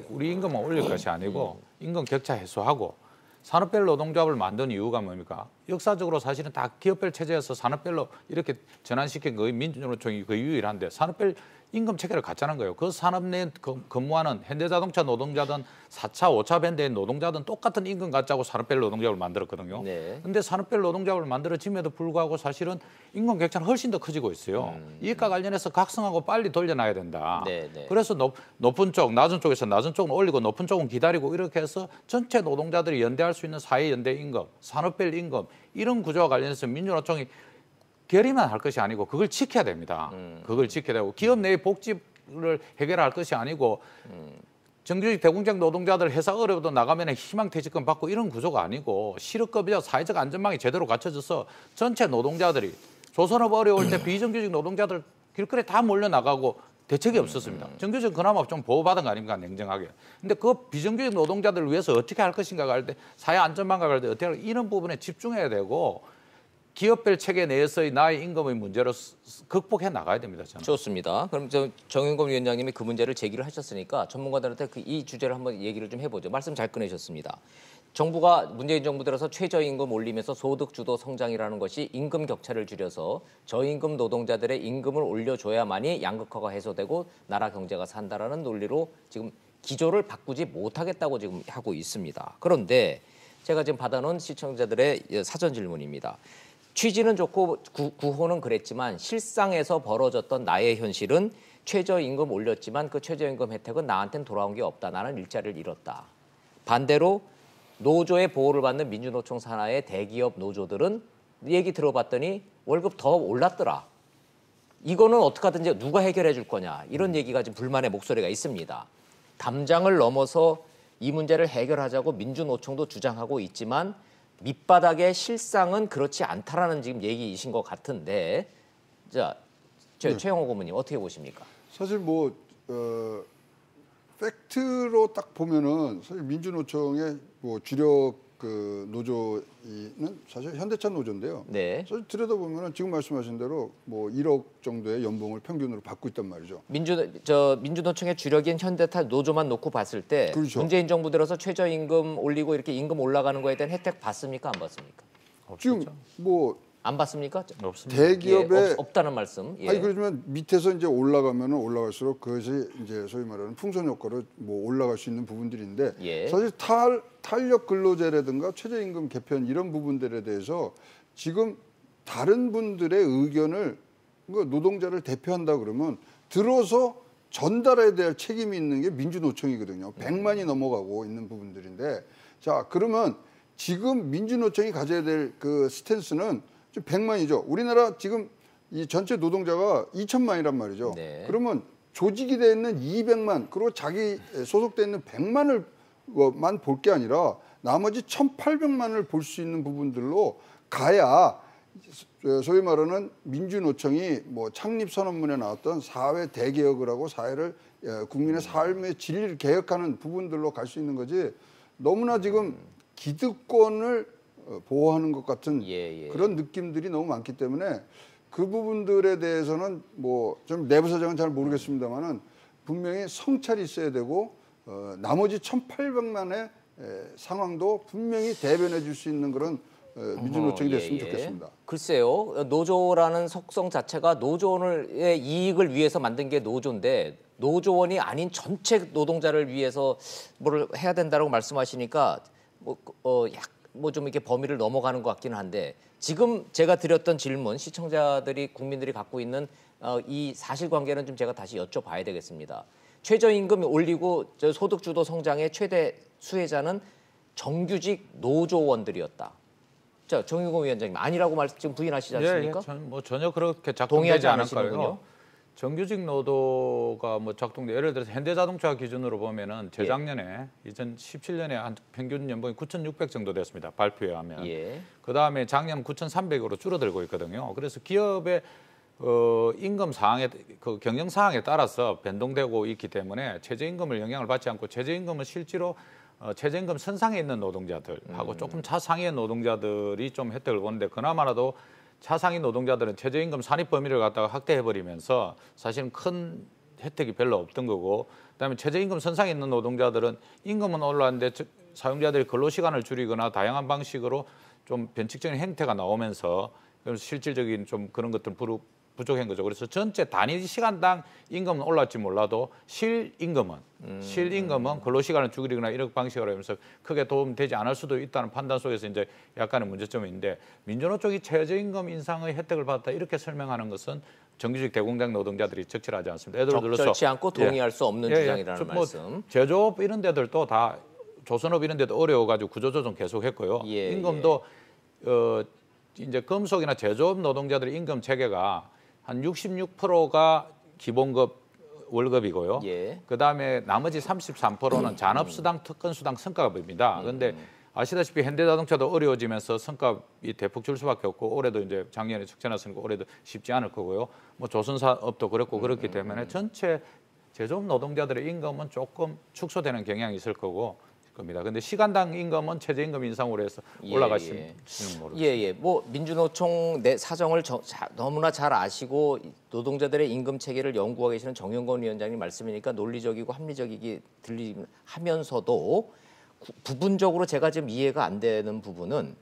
우리 임금만 올릴 것이 아니고 임금 격차 해소하고 산업별 노동조합을 만든 이유가 뭡니까? 역사적으로 사실은 다 기업별 체제에서 산업별로 이렇게 전환시킨 거의 민주노총이 그 유일한데 산업별 임금 체계를 갖자는 거예요. 그 산업 내에 근무하는 현대자동차 노동자든 4차, 5차 밴드의 노동자든 똑같은 임금 갖자고 산업별 노동조합을 만들었거든요. 그런데 산업별 노동조합을 만들어짐에도 불구하고 사실은 임금 격차는 훨씬 더 커지고 있어요. 이익과 관련해서 각성하고 빨리 돌려놔야 된다. 그래서 높은 쪽, 낮은 쪽에서 낮은 쪽은 올리고 높은 쪽은 기다리고 이렇게 해서 전체 노동자들이 연대할 수 있는 사회연대 임금, 산업별 임금 이런 구조와 관련해서 민주노총이 결의만 할 것이 아니고 그걸 지켜야 됩니다. 그걸 지켜야 되고 기업 내의 복지를 해결할 것이 아니고 정규직 대공장 노동자들 회사 어려워도 나가면 희망퇴직금 받고 이런 구조가 아니고 실업급여 사회적 안전망이 제대로 갖춰져서 전체 노동자들이 조선업 어려울 때 비정규직 노동자들 길거리에 다 몰려나가고 대책이 없었습니다. 정규직은 그나마 좀 보호받은 거 아닙니까? 냉정하게. 근데 그 비정규직 노동자들을 위해서 어떻게 할 것인가 할 때 사회 안전망과 할 때 어떻게 할 이런 부분에 집중해야 되고 기업별 체계 내에서의 나의 임금의 문제로 극복해 나가야 됩니다. 저는. 좋습니다. 그럼 정윤건 위원장님이 그 문제를 제기를 하셨으니까 전문가들한테 이 주제를 한번 얘기를 좀 해보죠. 말씀 잘 꺼내셨습니다. 정부가 문재인 정부 들어서 최저임금 올리면서 소득 주도 성장이라는 것이 임금 격차를 줄여서 저임금 노동자들의 임금을 올려줘야만이 양극화가 해소되고 나라 경제가 산다라는 논리로 지금 기조를 바꾸지 못하겠다고 지금 하고 있습니다. 그런데 제가 지금 받아놓은 시청자들의 사전 질문입니다. 취지는 좋고 구호는 그랬지만 실상에서 벌어졌던 나의 현실은 최저임금 올렸지만 그 최저임금 혜택은 나한테는 돌아온 게 없다. 나는 일자리를 잃었다. 반대로 노조의 보호를 받는 민주노총 산하의 대기업 노조들은 얘기 들어봤더니 월급 더 올랐더라. 이거는 어떻게 하든지 누가 해결해 줄 거냐. 이런 얘기가 지금 불만의 목소리가 있습니다. 담장을 넘어서 이 문제를 해결하자고 민주노총도 주장하고 있지만 밑바닥의 실상은 그렇지 않다라는 지금 얘기이신 것 같은데, 자, 최영호 고문님 어떻게 보십니까? 사실 뭐 팩트로 딱 보면은 사실 민주노총의 뭐 주력 그 노조는 사실 현대차 노조인데요. 네. 사실 들여다보면은 지금 말씀하신 대로 뭐 1억 정도의 연봉을 평균으로 받고 있단 말이죠. 민주노총의 주력인 현대차 노조만 놓고 봤을 때 그렇죠. 문재인 정부 들어서 최저임금 올리고 이렇게 임금 올라가는 거에 대한 혜택 받습니까? 안 받습니까? 지금 뭐 안 받습니까? 없습니다. 대기업의 없다는 말씀. 예. 아니 그러지만 밑에서 이제 올라가면은 올라갈수록 그것이 이제 소위 말하는 풍선 효과로 뭐 올라갈 수 있는 부분들인데 예. 사실 탄력 근로제라든가 최저임금 개편 이런 부분들에 대해서 지금 다른 분들의 의견을 노동자를 대표한다 그러면 들어서 전달해야 될 책임이 있는 게 민주노총이거든요. 100만이 넘어가고 있는 부분들인데 자 그러면 지금 민주노총이 가져야 될 그 스탠스는 100만이죠. 우리나라 지금 이 전체 노동자가 2천만이란 말이죠. 네. 그러면 조직이 돼 있는 200만 그리고 자기 소속돼 있는 100만을만 볼 게 아니라 나머지 1,800만을 볼 수 있는 부분들로 가야 소위 말하는 민주노총이 뭐 창립 선언문에 나왔던 사회 대개혁을 하고 사회를 국민의 삶의 질을 개혁하는 부분들로 갈 수 있는 거지. 너무나 지금 기득권을 보호하는 것 같은 그런 느낌들이 너무 많기 때문에 그 부분들에 대해서는 뭐 좀 내부 사정은 잘 모르겠습니다만은 분명히 성찰이 있어야 되고 나머지 1,800만의 상황도 분명히 대변해 줄 수 있는 그런 민주노총이 됐으면 좋겠습니다. 글쎄요. 노조라는 속성 자체가 노조원의 이익을 위해서 만든 게 노조인데 노조원이 아닌 전체 노동자를 위해서 뭘 해야 된다고 말씀하시니까 뭐 좀 이렇게 범위를 넘어가는 것 같기는 한데 지금 제가 드렸던 질문 시청자들이 국민들이 갖고 있는 이 사실관계는 좀 제가 다시 여쭤봐야 되겠습니다. 최저임금 올리고 소득주도 성장의 최대 수혜자는 정규직 노조원들이었다. 자, 정유공 위원장님 아니라고 지금 부인하시지 않습니까? 뭐 전혀 그렇게 작동되지 동의하지 않을까요? 않으시는군요. 정규직 노도가 뭐 작동돼 예를 들어서 현대자동차 기준으로 보면은 재작년에 2017년에 한 평균 연봉이 9,600 정도 됐습니다. 발표에 하면. 그 다음에 작년 9,300으로 줄어들고 있거든요. 그래서 기업의 임금 상황에 그 경영 상황에 따라서 변동되고 있기 때문에 최저임금을 영향을 받지 않고 최저임금은 실제로 최저임금 선상에 있는 노동자들하고 조금 차상위의 노동자들이 좀 혜택을 보는데 그나마라도 차상위 노동자들은 최저임금 산입 범위를 갖다가 확대해버리면서 사실은 큰 혜택이 별로 없던 거고 그다음에 최저임금 선상에 있는 노동자들은 임금은 올랐는데 사용자들이 근로시간을 줄이거나 다양한 방식으로 좀 변칙적인 행태가 나오면서 그래서 실질적인 좀 그런 것들 부족한 거죠. 그래서 전체 단위 시간당 임금은 올랐지 몰라도 실임금은 근로시간을 줄이거나 이런 방식으로 하면서 크게 도움되지 않을 수도 있다는 판단 속에서 이제 약간의 문제점이 있는데 민주노총이 최저임금 인상의 혜택을 받았다 이렇게 설명하는 것은 정규직 대공장 노동자들이 적절하지 않습니다. 예를 들어서 적절치 않고 동의할 수 없는 주장이라는 말씀. 제조업 이런 데들도 다 조선업 이런 데도 어려워가지고 구조조정 계속했고요. 임금도 이제 금속이나 제조업 노동자들의 임금 체계가 한 66%가 기본급 월급이고요. 그다음에 나머지 33%는 잔업수당, 특근수당, 성과급입니다. 그런데 아시다시피 현대자동차도 어려워지면서 성과급이 대폭 줄 수밖에 없고 올해도 이제 작년에 적자났으니까 올해도 쉽지 않을 거고요. 뭐 조선사업도 그렇고 그렇기 때문에 전체 제조업 노동자들의 임금은 조금 축소되는 경향이 있을 거고 겁니다. 근데 시간당 임금은 최저임금 인상으로 해서 올라가시는 모르겠습니다. 뭐 민주노총 내 사정을 너무나 잘 아시고 노동자들의 임금 체계를 연구하고 계시는 정영건 위원장님 말씀이니까 논리적이고 합리적이게 들리면서도 부분적으로 제가 지금 이해가 안 되는 부분은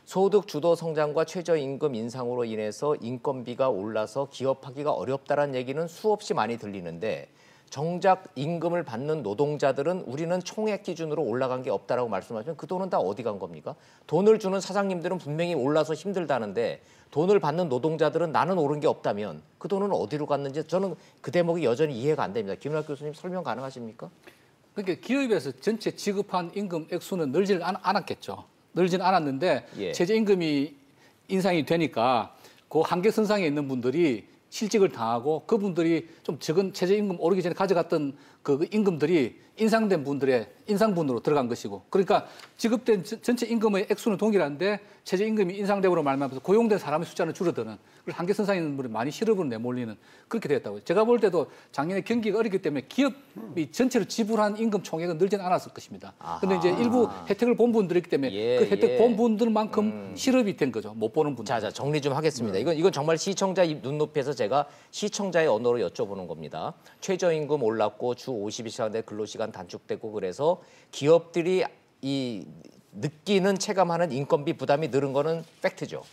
소득 주도 성장과 최저임금 인상으로 인해서 인건비가 올라서 기업하기가 어렵다는 얘기는 수없이 많이 들리는데 정작 임금을 받는 노동자들은 우리는 총액 기준으로 올라간 게 없다라고 말씀하시면 그 돈은 다 어디 간 겁니까? 돈을 주는 사장님들은 분명히 올라서 힘들다는데 돈을 받는 노동자들은 나는 오른 게 없다면 그 돈은 어디로 갔는지 저는 그 대목이 여전히 이해가 안 됩니다. 김윤학 교수님 설명 가능하십니까? 그러니까 기업에서 전체 지급한 임금 액수는 늘지는 않았겠죠. 늘지는 않았는데 예. 최저임금이 인상이 되니까 그 한계선상에 있는 분들이 실직을 당하고 그분들이 좀 적은 최저임금 오르기 전에 가져갔던 그 임금들이 인상된 분들의 인상분으로 들어간 것이고 그러니까 지급된 전체 임금의 액수는 동일한데 최저임금이 인상됨으로 말미암아서 고용된 사람의 숫자는 줄어드는 그리고 한계선상에 있는 분이 많이 실업으로 내몰리는 그렇게 되었다고요. 제가 볼 때도 작년에 경기가 어렵기 때문에 기업이 전체로 지불한 임금 총액은 늘지는 않았을 것입니다. 그런데 이제 일부 혜택을 본 분들이 있기 때문에 그 혜택 본 분들만큼 실업이 된 거죠. 못 보는 분들. 자, 정리 좀 하겠습니다. 이건 정말 시청자 눈높이에서 제가 시청자의 언어로 여쭤보는 겁니다. 최저임금 올랐고 주 52시간대 근로시간 단축되고 그래서 기업들이 이 느끼는 체감하는 인건비 부담이 늘은 거는 팩트죠.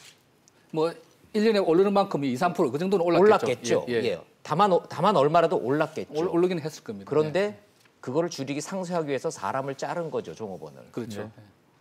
뭐 1년에 오르는 만큼 2, 3%그 정도는 올랐겠죠. 예. 다만 얼마라도 올랐겠죠. 오르기는 했을 겁니다. 그런데 그거를 줄이기 상쇄하기 위해서 사람을 자른 거죠, 종업원을. 그렇죠.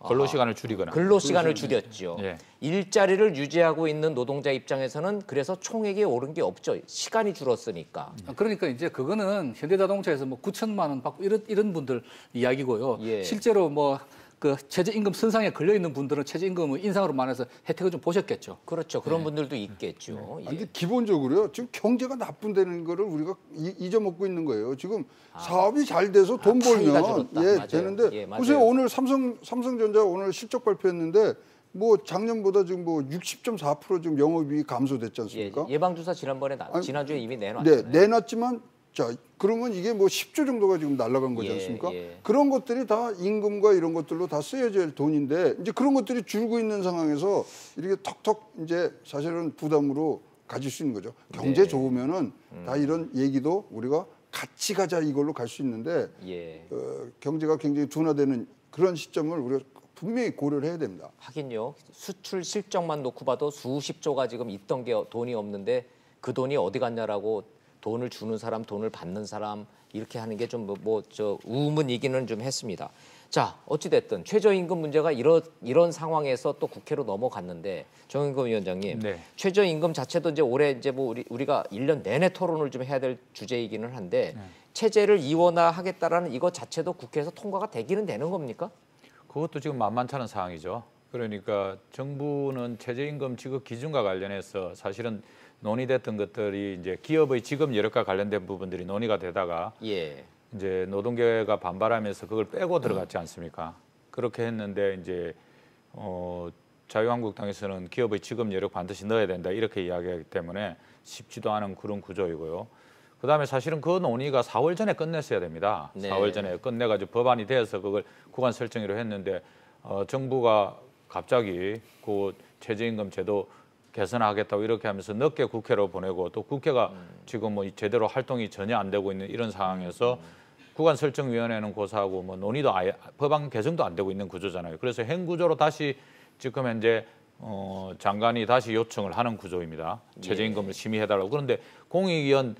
근로시간을 줄이거나. 근로시간을 줄였죠. 예. 일자리를 유지하고 있는 노동자 입장에서는 그래서 총액이 오른 게 없죠. 시간이 줄었으니까. 그러니까 이제 그거는 현대자동차에서 뭐 9천만 원 받고 이런 분들 이야기고요. 예. 실제로 뭐 그 최저임금 선상에 걸려 있는 분들은 최저임금을 인상으로 말해서 혜택을 좀 보셨겠죠. 그렇죠. 그런 분들도 있겠죠. 아니, 근데 기본적으로요. 지금 경제가 나쁜다는 거를 우리가 잊어먹고 있는 거예요. 지금 사업이 잘 돼서 돈 차이가 벌면 줄었다. 되는데 예, 맞아요. 보세요. 오늘 삼성전자 오늘 실적 발표했는데 뭐 작년보다 지금 뭐 60.4% 지금 영업이익이 감소됐지 않습니까? 예방주사 지난번에 지난주에 이미 내놨잖아요. 네, 내놨지만 자 그러면 이게 뭐 10조 정도가 지금 날아간 거지 않습니까? 그런 것들이 다 임금과 이런 것들로 다 쓰여질 야 돈인데 이제 그런 것들이 줄고 있는 상황에서 이렇게 턱턱 이제 사실은 부담으로 가질 수 있는 거죠. 경제 좋으면은 다 이런 얘기도 우리가 같이 가자 이걸로 갈 수 있는데 경제가 굉장히 둔화되는 그런 시점을 우리가 분명히 고려를 해야 됩니다. 하긴요. 수출 실적만 놓고 봐도 수십조가 지금 있던 게 돈이 없는데 그 돈이 어디 갔냐라고 돈을 주는 사람, 돈을 받는 사람 이렇게 하는 게 좀 우문이기는 좀 했습니다. 자, 어찌됐든 최저임금 문제가 이런 상황에서 또 국회로 넘어갔는데 정영근 위원장님, 최저임금 자체도 이제 올해 이제 뭐 우리가 1년 내내 토론을 좀 해야 될 주제이기는 한데 체제를 이원화하겠다라는 이것 자체도 국회에서 통과가 되기는 되는 겁니까? 그것도 지금 만만치 않은 상황이죠. 그러니까 정부는 최저임금 지급 기준과 관련해서 사실은 논의됐던 것들이 이제 기업의 지급 여력과 관련된 부분들이 논의가 되다가 이제 노동계가 반발하면서 그걸 빼고 들어갔지 않습니까? 그렇게 했는데 이제 자유한국당에서는 기업의 지급 여력 반드시 넣어야 된다 이렇게 이야기하기 때문에 쉽지도 않은 그런 구조이고요. 그다음에 사실은 그 논의가 4월 전에 끝냈어야 됩니다. 4월 전에 끝내가지고 법안이 되어서 그걸 구간 설정으로 했는데 정부가 갑자기 그 최저임금 제도 개선하겠다고 이렇게 하면서 늦게 국회로 보내고 또 국회가 지금 뭐 제대로 활동이 전혀 안 되고 있는 이런 상황에서 구간설정위원회는 고사하고 뭐 논의도 아예 법안 개정도 안 되고 있는 구조잖아요. 그래서 행구조로 다시 지금 현재 장관이 다시 요청을 하는 구조입니다. 최저임금을 심의해달라고. 그런데 공익위원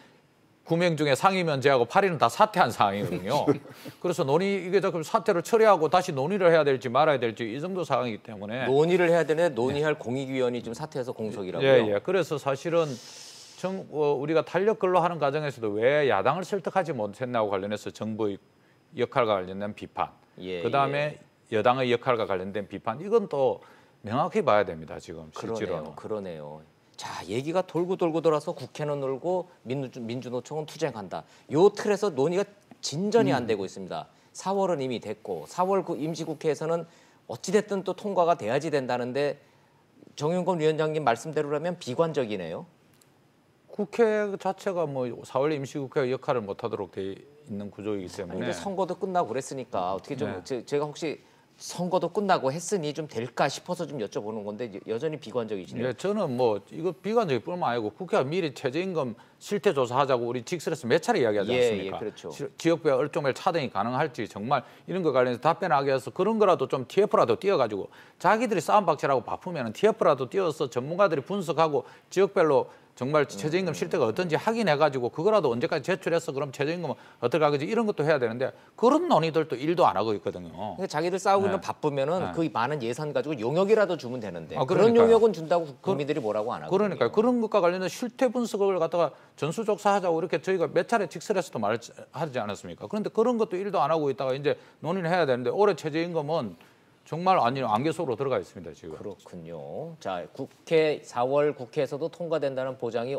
9명 중에 상임위원 제하고 8위는 다 사퇴한 상황이거든요. 그래서 이게 자꾸 사퇴를 처리하고 다시 논의를 해야 될지 말아야 될지 이 정도 상황이기 때문에 논의를 해야 되는데 논의할 공익위원이 지금 사퇴해서 공석이라고요. 예. 그래서 사실은 우리가 탄력 근로하는 과정에서도 왜 야당을 설득하지 못했나고 관련해서 정부의 역할과 관련된 비판, 그다음에 여당의 역할과 관련된 비판 이건 또 명확히 봐야 됩니다. 지금 실제로는. 그러네요. 자, 얘기가 돌고 돌아서 국회는 놀고 민주노총은 투쟁한다. 요 틀에서 논의가 진전이 안 되고 있습니다. 4월은 이미 됐고 4월 그 임시국회에서는 어찌됐든 또 통과가 돼야지 된다는데 정윤건 위원장님 말씀대로라면 비관적이네요. 국회 자체가 뭐 4월 임시국회가 역할을 못하도록 돼 있는 구조이기 때문에. 이제 선거도 끝나고 그랬으니까 어떻게 좀 제가 혹시 선거도 끝나고 했으니 좀 될까 싶어서 좀 여쭤보는 건데 여전히 비관적이시네요. 네, 저는 뭐 이거 비관적일 뿐만 아니고 국회가 미리 최저임금 실태 조사하자고 우리 직설에서 몇 차례 이야기하지 않습니까? 그렇죠. 지역별 얼종별 차등이 가능할지 정말 이런 거 관련해서 답변하게 해서 그런 거라도 좀 TF라도 띄워가지고 자기들이 싸움박질하고 바쁘면 TF라도 띄워서 전문가들이 분석하고 지역별로 정말 최저임금 실태가 어떤지 확인해가지고 그거라도 언제까지 제출해서 그럼 최저임금은 어떻게 하겠지 이런 것도 해야 되는데 그런 논의들도 일도 안 하고 있거든요. 그러니까 자기들 싸우고 있는 바쁘면은 그 많은 예산 가지고 용역이라도 주면 되는데 그런 그러니까요. 용역은 준다고 국민들이 뭐라고 안 하고. 그러니까 그런 것과 관련된 실태 분석을 갖다가 전수조사하자고 이렇게 저희가 몇 차례 직설에서도 말하지 않았습니까? 그런데 그런 것도 일도 안 하고 있다가 이제 논의를 해야 되는데 올해 최저임금은 정말 안개 속으로 들어가 있습니다, 지금. 그렇군요. 자, 국회 4월 국회에서도 통과된다는 보장이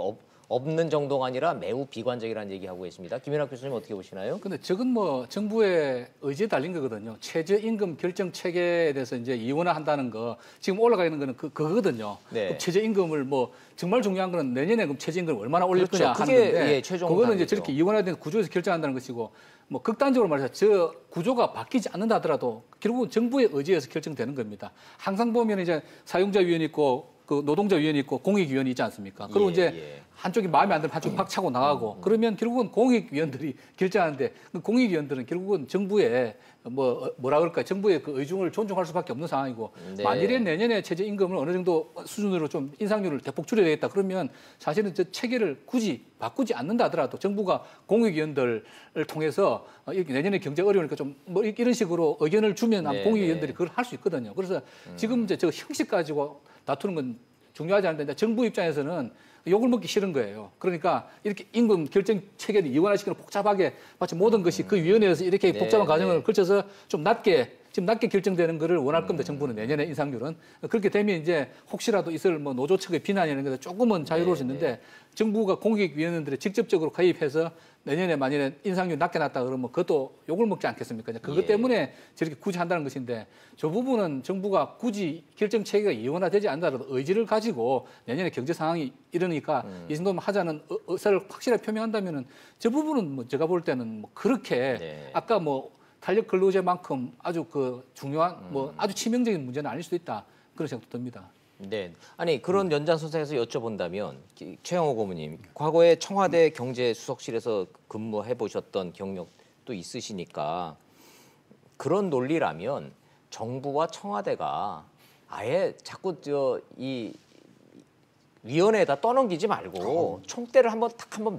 없는 정도가 아니라 매우 비관적이라는 얘기하고 계십니다. 김윤학 교수님 어떻게 보시나요? 근데 저건 뭐 정부의 의지에 달린 거거든요. 최저임금 결정 체계에 대해서 이제 이원화한다는 거 지금 올라가 있는 거는 그거거든요. 네. 최저임금을 뭐 정말 중요한 거는 내년에 그럼 최저임금을 얼마나 올릴 그렇죠. 거냐 하는 그게, 건데 예, 최종 그거는 이제 단계죠. 저렇게 이원화된 구조에서 결정한다는 것이고 뭐 극단적으로 말해서 저 구조가 바뀌지 않는다 하더라도 결국은 정부의 의지에서 결정되는 겁니다. 항상 보면 이제 사용자위원회 있고 그 노동자위원회 있고 공익위원회 있지 않습니까? 그리고 이제 한쪽이 마음에 안 들면 한쪽이 팍 차고 나가고 그러면 결국은 공익위원들이 결정하는데 그 공익위원들은 결국은 정부의 뭐라 그럴까 정부의 그 의중을 존중할 수밖에 없는 상황이고 네. 만일에 내년에 최저임금을 어느 정도 수준으로 좀 인상률을 대폭 줄여야 되겠다 그러면 사실은 저 체계를 굳이 바꾸지 않는다 하더라도 정부가 공익위원들을 통해서 이렇게 내년에 경제 어려우니까 좀 뭐 이런 식으로 의견을 주면 네, 공익위원들이 그걸 할 수 있거든요. 그래서 지금 이제 저 형식 가지고 다투는 건 중요하지 않은데 정부 입장에서는 욕을 먹기 싫은 거예요. 그러니까 이렇게 임금 결정 체계를 이원화시키는 복잡하게 마치 모든 것이 그 위원회에서 이렇게 복잡한 과정을 거쳐서 좀 지금 낮게 결정되는 거를 원할 겁니다. 정부는 내년에 인상률은 그렇게 되면 이제 혹시라도 있을 뭐 노조 측의 비난이라는 것도 조금은 자유로울 수 있는데 정부가 공익위원들에 직접적으로 가입해서 내년에 만약에 인상률 낮게 났다 그러면 그것도 욕을 먹지 않겠습니까? 그것 때문에 저렇게 굳이 한다는 것인데 저 부분은 정부가 굳이 결정 체계가 이원화되지 않더라도 의지를 가지고 내년에 경제 상황이 이러니까 이 정도면 하자는 의사를 확실하게 표명한다면은 저 부분은 뭐 제가 볼 때는 뭐 그렇게 아까 뭐 탄력 근로제만큼 아주 그 중요한 뭐 아주 치명적인 문제는 아닐 수도 있다 그런 생각도 듭니다. 네, 아니 그런 연장선상에서 여쭤본다면 최영호 고문님 과거에 청와대 경제수석실에서 근무해 보셨던 경력도 있으시니까 그런 논리라면 정부와 청와대가 아예 자꾸 이 위원회에다 떠넘기지 말고 총대를 한번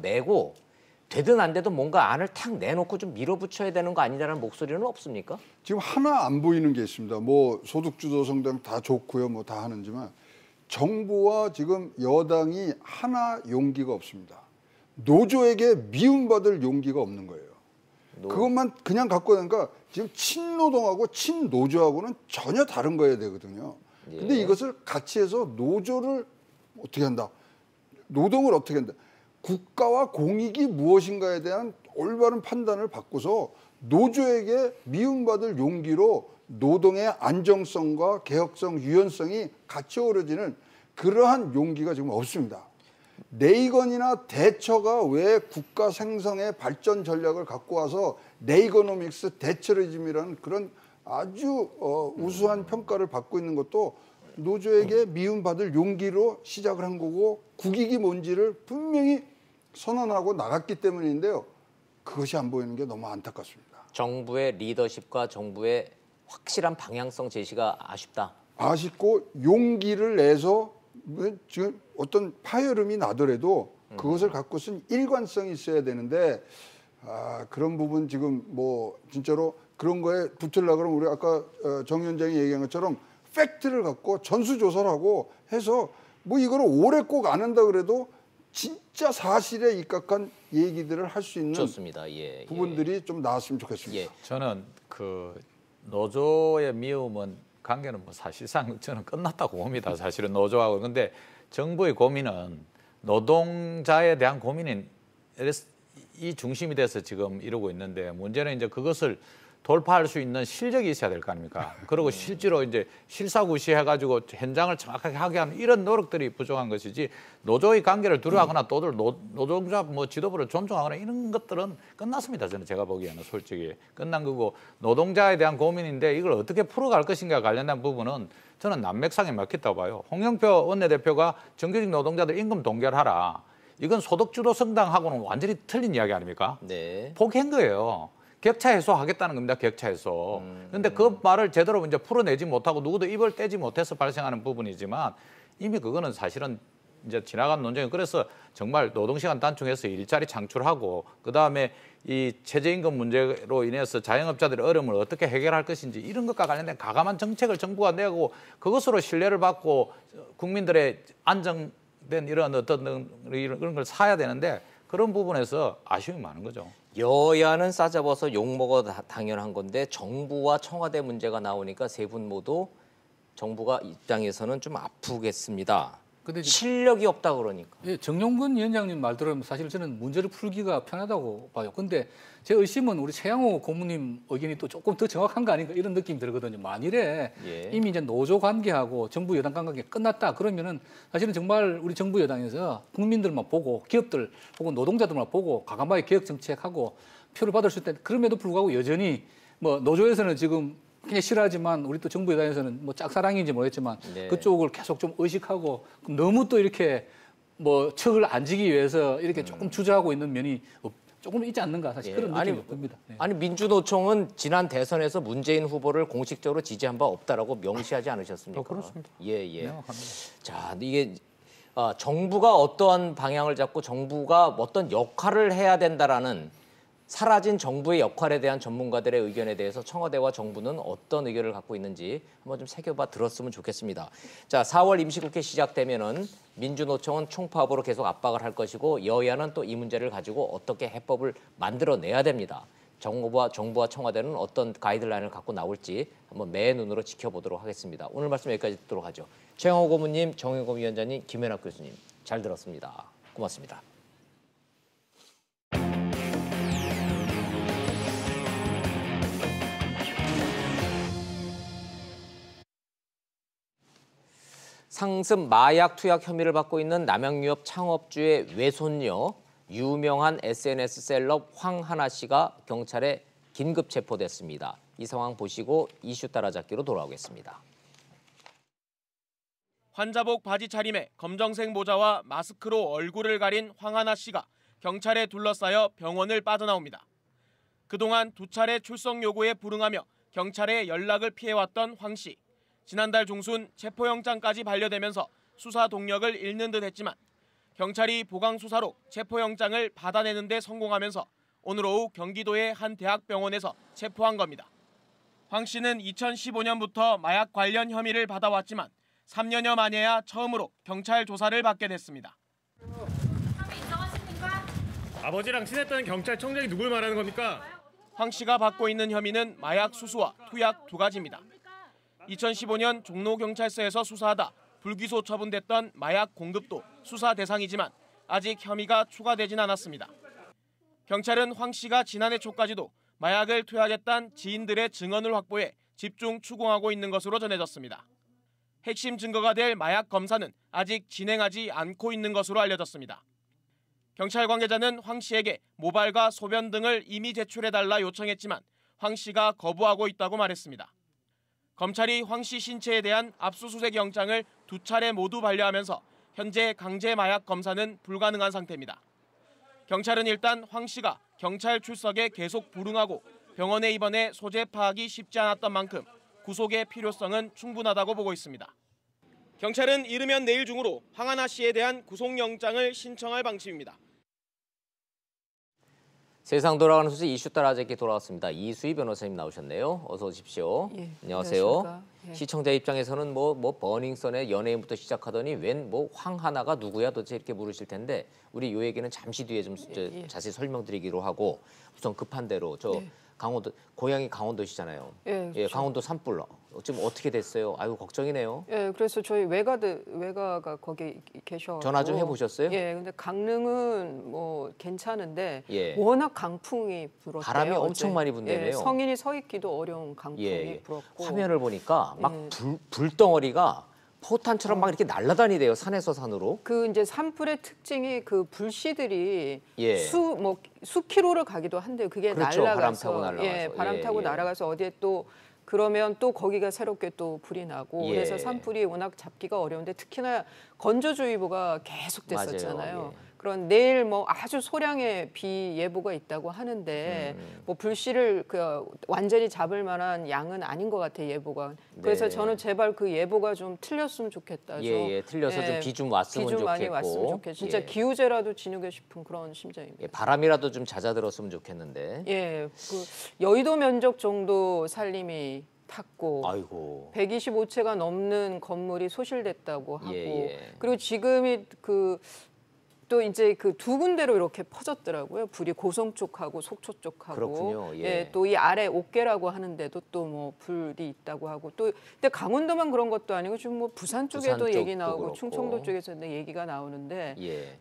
메고 되든 안 되든 뭔가 안을 탁 내놓고 좀 밀어붙여야 되는 거 아니냐는 목소리는 없습니까? 지금 하나 안 보이는 게 있습니다. 뭐 소득주도 성장 다 좋고요, 뭐 다 하는지만 정부와 지금 여당이 하나 용기가 없습니다. 노조에게 미움받을 용기가 없는 거예요. 그것만 그냥 갖고 다니까 지금 친노동하고 친노조하고는 전혀 다른 거여야 되거든요. 근데 이것을 같이 해서 노조를 어떻게 한다, 노동을 어떻게 한다. 국가와 공익이 무엇인가에 대한 올바른 판단을 바꿔서 노조에게 미움받을 용기로 노동의 안정성과 개혁성, 유연성이 같이 어우러지는 그러한 용기가 지금 없습니다. 레이건이나 대처가 왜 국가 생성의 발전 전략을 갖고 와서 레이거노믹스 대처리즘이라는 그런 아주 우수한 평가를 받고 있는 것도 노조에게 미움받을 용기로 시작을 한 거고 국익이 뭔지를 분명히 선언하고 나갔기 때문인데요. 그것이 안 보이는 게 너무 안타깝습니다. 정부의 리더십과 정부의 확실한 방향성 제시가 아쉽다. 아쉽고 용기를 내서 지금 어떤 파열음이 나더라도 그것을 갖고 쓴 일관성이 있어야 되는데 그런 부분 지금 뭐 진짜로 그런 거에 붙으려고 그러면 우리 아까 정 위원장이 얘기한 것처럼 팩트를 갖고 전수조사를 하고 해서 뭐 이거를 오래 꼭 안 한다 그래도 진짜 사실에 입각한 얘기들을 할 수 있는 좋습니다. 부분들이 좀 나왔으면 좋겠습니다. 저는 그 노조의 미움은 관계는 뭐 사실상 저는 끝났다고 봅니다. 사실은 노조하고. 근데 정부의 고민은 노동자에 대한 고민이 이 중심이 돼서 지금 이러고 있는데 문제는 이제 그것을 돌파할 수 있는 실력이 있어야 될 거 아닙니까? 그리고 실제로 이제 실사구시해가지고 현장을 정확하게 하게 하는 이런 노력들이 부족한 것이지 노조의 관계를 두려워하거나 또들 노동자 뭐 지도부를 존중하거나 이런 것들은 끝났습니다. 저는 제가 보기에는 솔직히 끝난 거고 노동자에 대한 고민인데 이걸 어떻게 풀어갈 것인가 관련된 부분은 저는 난맥상에 막혔다고 봐요. 홍영표 원내대표가 정규직 노동자들 임금 동결하라. 이건 소득주도 성장하고는 완전히 틀린 이야기 아닙니까? 네. 포기한 거예요. 격차 해소하겠다는 겁니다. 격차 해소. 그런데 그 말을 제대로 이제 풀어내지 못하고 누구도 입을 떼지 못해서 발생하는 부분이지만 이미 그거는 사실은 이제 지나간 논쟁이 그래서 정말 노동시간 단축해서 일자리 창출하고 그다음에 이 최저임금 문제로 인해서 자영업자들의 어려움을 어떻게 해결할 것인지 이런 것과 관련된 과감한 정책을 정부가 내고 그것으로 신뢰를 받고 국민들의 안정된 이런 어떤 이런 걸 사야 되는데 그런 부분에서 아쉬움이 많은 거죠. 여야는 싸잡아서 욕먹어 당연한 건데 정부와 청와대 문제가 나오니까 세 분 모두 정부가 입장에서는 좀 아프겠습니다. 근데 실력이 없다 그러니까. 예, 정용근 위원장님 말 들으면 사실 저는 문제를 풀기가 편하다고 봐요. 근데 제 의심은 우리 최양호 고문님 의견이 또 조금 더 정확한 거 아닌가 이런 느낌이 들거든요. 만일에 이미 이제 노조 관계하고 정부 여당 관계 끝났다 그러면은 사실은 정말 우리 정부 여당에서 국민들만 보고 기업들 혹은 노동자들만 보고 과감하게 개혁 정책하고 표를 받을 수 있다. 그럼에도 불구하고 여전히 뭐 노조에서는 지금 그냥 싫어하지만 우리 또 정부 여당에서는 뭐 짝사랑인지 모르겠지만 그쪽을 계속 좀 의식하고 너무 또 이렇게 뭐 척을 안 지기 위해서 이렇게 조금 주저하고 있는 면이 조금 있지 않는가 사실 그런 느낌이 듭니다. 아니 민주노총은 지난 대선에서 문재인 후보를 공식적으로 지지한 바 없다라고 명시하지 않으셨습니까? 그렇습니다. 예. 자, 이게 정부가 어떠한 방향을 잡고 정부가 어떤 역할을 해야 된다라는 사라진 정부의 역할에 대한 전문가들의 의견에 대해서 청와대와 정부는 어떤 의견을 갖고 있는지 한번 좀 새겨봐 들었으면 좋겠습니다. 자, 4월 임시국회 시작되면은 민주노총은 총파업으로 계속 압박을 할 것이고 여야는 또 이 문제를 가지고 어떻게 해법을 만들어내야 됩니다. 정부와 청와대는 어떤 가이드라인을 갖고 나올지 한번 매 눈으로 지켜보도록 하겠습니다. 오늘 말씀 여기까지 듣도록 하죠. 최영호 고문님, 정영검 위원장님, 김현학 교수님 잘 들었습니다. 고맙습니다. 상습 마약 투약 혐의를 받고 있는 남양유업 창업주의 외손녀 유명한 SNS 셀럽 황하나 씨가 경찰에 긴급 체포됐습니다. 이 상황 보시고 이슈 따라잡기로 돌아오겠습니다. 환자복 바지 차림에 검정색 모자와 마스크로 얼굴을 가린 황하나 씨가 경찰에 둘러싸여 병원을 빠져나옵니다. 그동안 두 차례 출석 요구에 불응하며 경찰에 연락을 피해왔던 황 씨. 지난달 중순 체포영장까지 반려되면서 수사 동력을 잃는 듯 했지만 경찰이 보강 수사로 체포영장을 받아내는 데 성공하면서 오늘 오후 경기도의 한 대학병원에서 체포한 겁니다. 황 씨는 2015년부터 마약 관련 혐의를 받아왔지만 3년여 만에야 처음으로 경찰 조사를 받게 됐습니다. 아버지랑 친했던 경찰청장이 누굴 말하는 겁니까? 황 씨가 받고 있는 혐의는 마약 수수와 투약 두 가지입니다. 2015년 종로경찰서에서 수사하다 불기소 처분됐던 마약 공급도 수사 대상이지만 아직 혐의가 추가되진 않았습니다. 경찰은 황 씨가 지난해 초까지도 마약을 투약했던 지인들의 증언을 확보해 집중 추궁하고 있는 것으로 전해졌습니다. 핵심 증거가 될 마약 검사는 아직 진행하지 않고 있는 것으로 알려졌습니다. 경찰 관계자는 황 씨에게 모발과 소변 등을 이미 제출해달라 요청했지만 황 씨가 거부하고 있다고 말했습니다. 검찰이 황 씨 신체에 대한 압수수색 영장을 두 차례 모두 반려하면서 현재 강제 마약 검사는 불가능한 상태입니다. 경찰은 일단 황 씨가 경찰 출석에 계속 불응하고 병원에 입원해 소재 파악이 쉽지 않았던 만큼 구속의 필요성은 충분하다고 보고 있습니다. 경찰은 이르면 내일 중으로 황하나 씨에 대한 구속영장을 신청할 방침입니다. 세상 돌아가는 소식 이슈 따라잡기 돌아왔습니다. 이수희 변호사님 나오셨네요. 어서 오십시오. 예, 안녕하세요. 예. 시청자 입장에서는 뭐 버닝썬의 연예인부터 시작하더니 웬 뭐 황하나가 누구야 도대체 이렇게 물으실 텐데 우리 요 얘기는 잠시 뒤에 좀 자세히 설명드리기로 하고 우선 급한 대로 강원도 고향이 강원도시잖아요. 예, 그렇죠. 강원도 산불 지금 어떻게 됐어요? 아유 걱정이네요. 예, 그래서 저희 외가가 거기 계셔. 전화 좀 해보셨어요? 예, 근데 강릉은 뭐 괜찮은데 예. 워낙 강풍이 불었대요. 바람이 엄청 많이 분다며요. 예, 성인이 서 있기도 어려운 강풍이 불었고. 화면을 보니까 막 불덩어리가 포탄처럼 막 이렇게 날아다니대요. 산에서 산으로. 그 이제 산불의 특징이 그 불씨들이 예. 수킬로를 가기도 한데요. 그게 그렇죠. 날아가서 바람 타고 날아가서. 예, 바람 타고 날아가서 어디에 또 그러면 또 거기가 새롭게 또 불이 나고 그래서 산불이 워낙 잡기가 어려운데 특히나 건조주의보가 계속 됐었잖아요. 그런 내일 뭐 아주 소량의 비 예보가 있다고 하는데 뭐 불씨를 그 완전히 잡을 만한 양은 아닌 것 같아요, 예보가. 그래서 네. 저는 제발 그 예보가 좀 틀렸으면 좋겠다. 틀려서 좀 비 좀 왔으면 비 좀 좋겠고. 많이 왔으면 좋겠고. 진짜 기우제라도 지누고 싶은 그런 심정입니다. 바람이라도 좀 잦아들었으면 좋겠는데. 예, 그 여의도 면적 정도 산림이 탔고 아이고. 125채가 넘는 건물이 소실됐다고 하고 예. 그리고 지금이 또 이제 그 두 군데로 이렇게 퍼졌더라고요. 불이 고성 쪽하고 속초 쪽하고. 그렇군요. 예. 또 이 아래 옥계라고 하는데도 또 뭐 불이 있다고 하고 또 근데 강원도만 그런 것도 아니고 지금 뭐 부산 쪽에도 부산 얘기 쪽도 나오고 그렇고. 충청도 쪽에서도 얘기가 나오는데 예.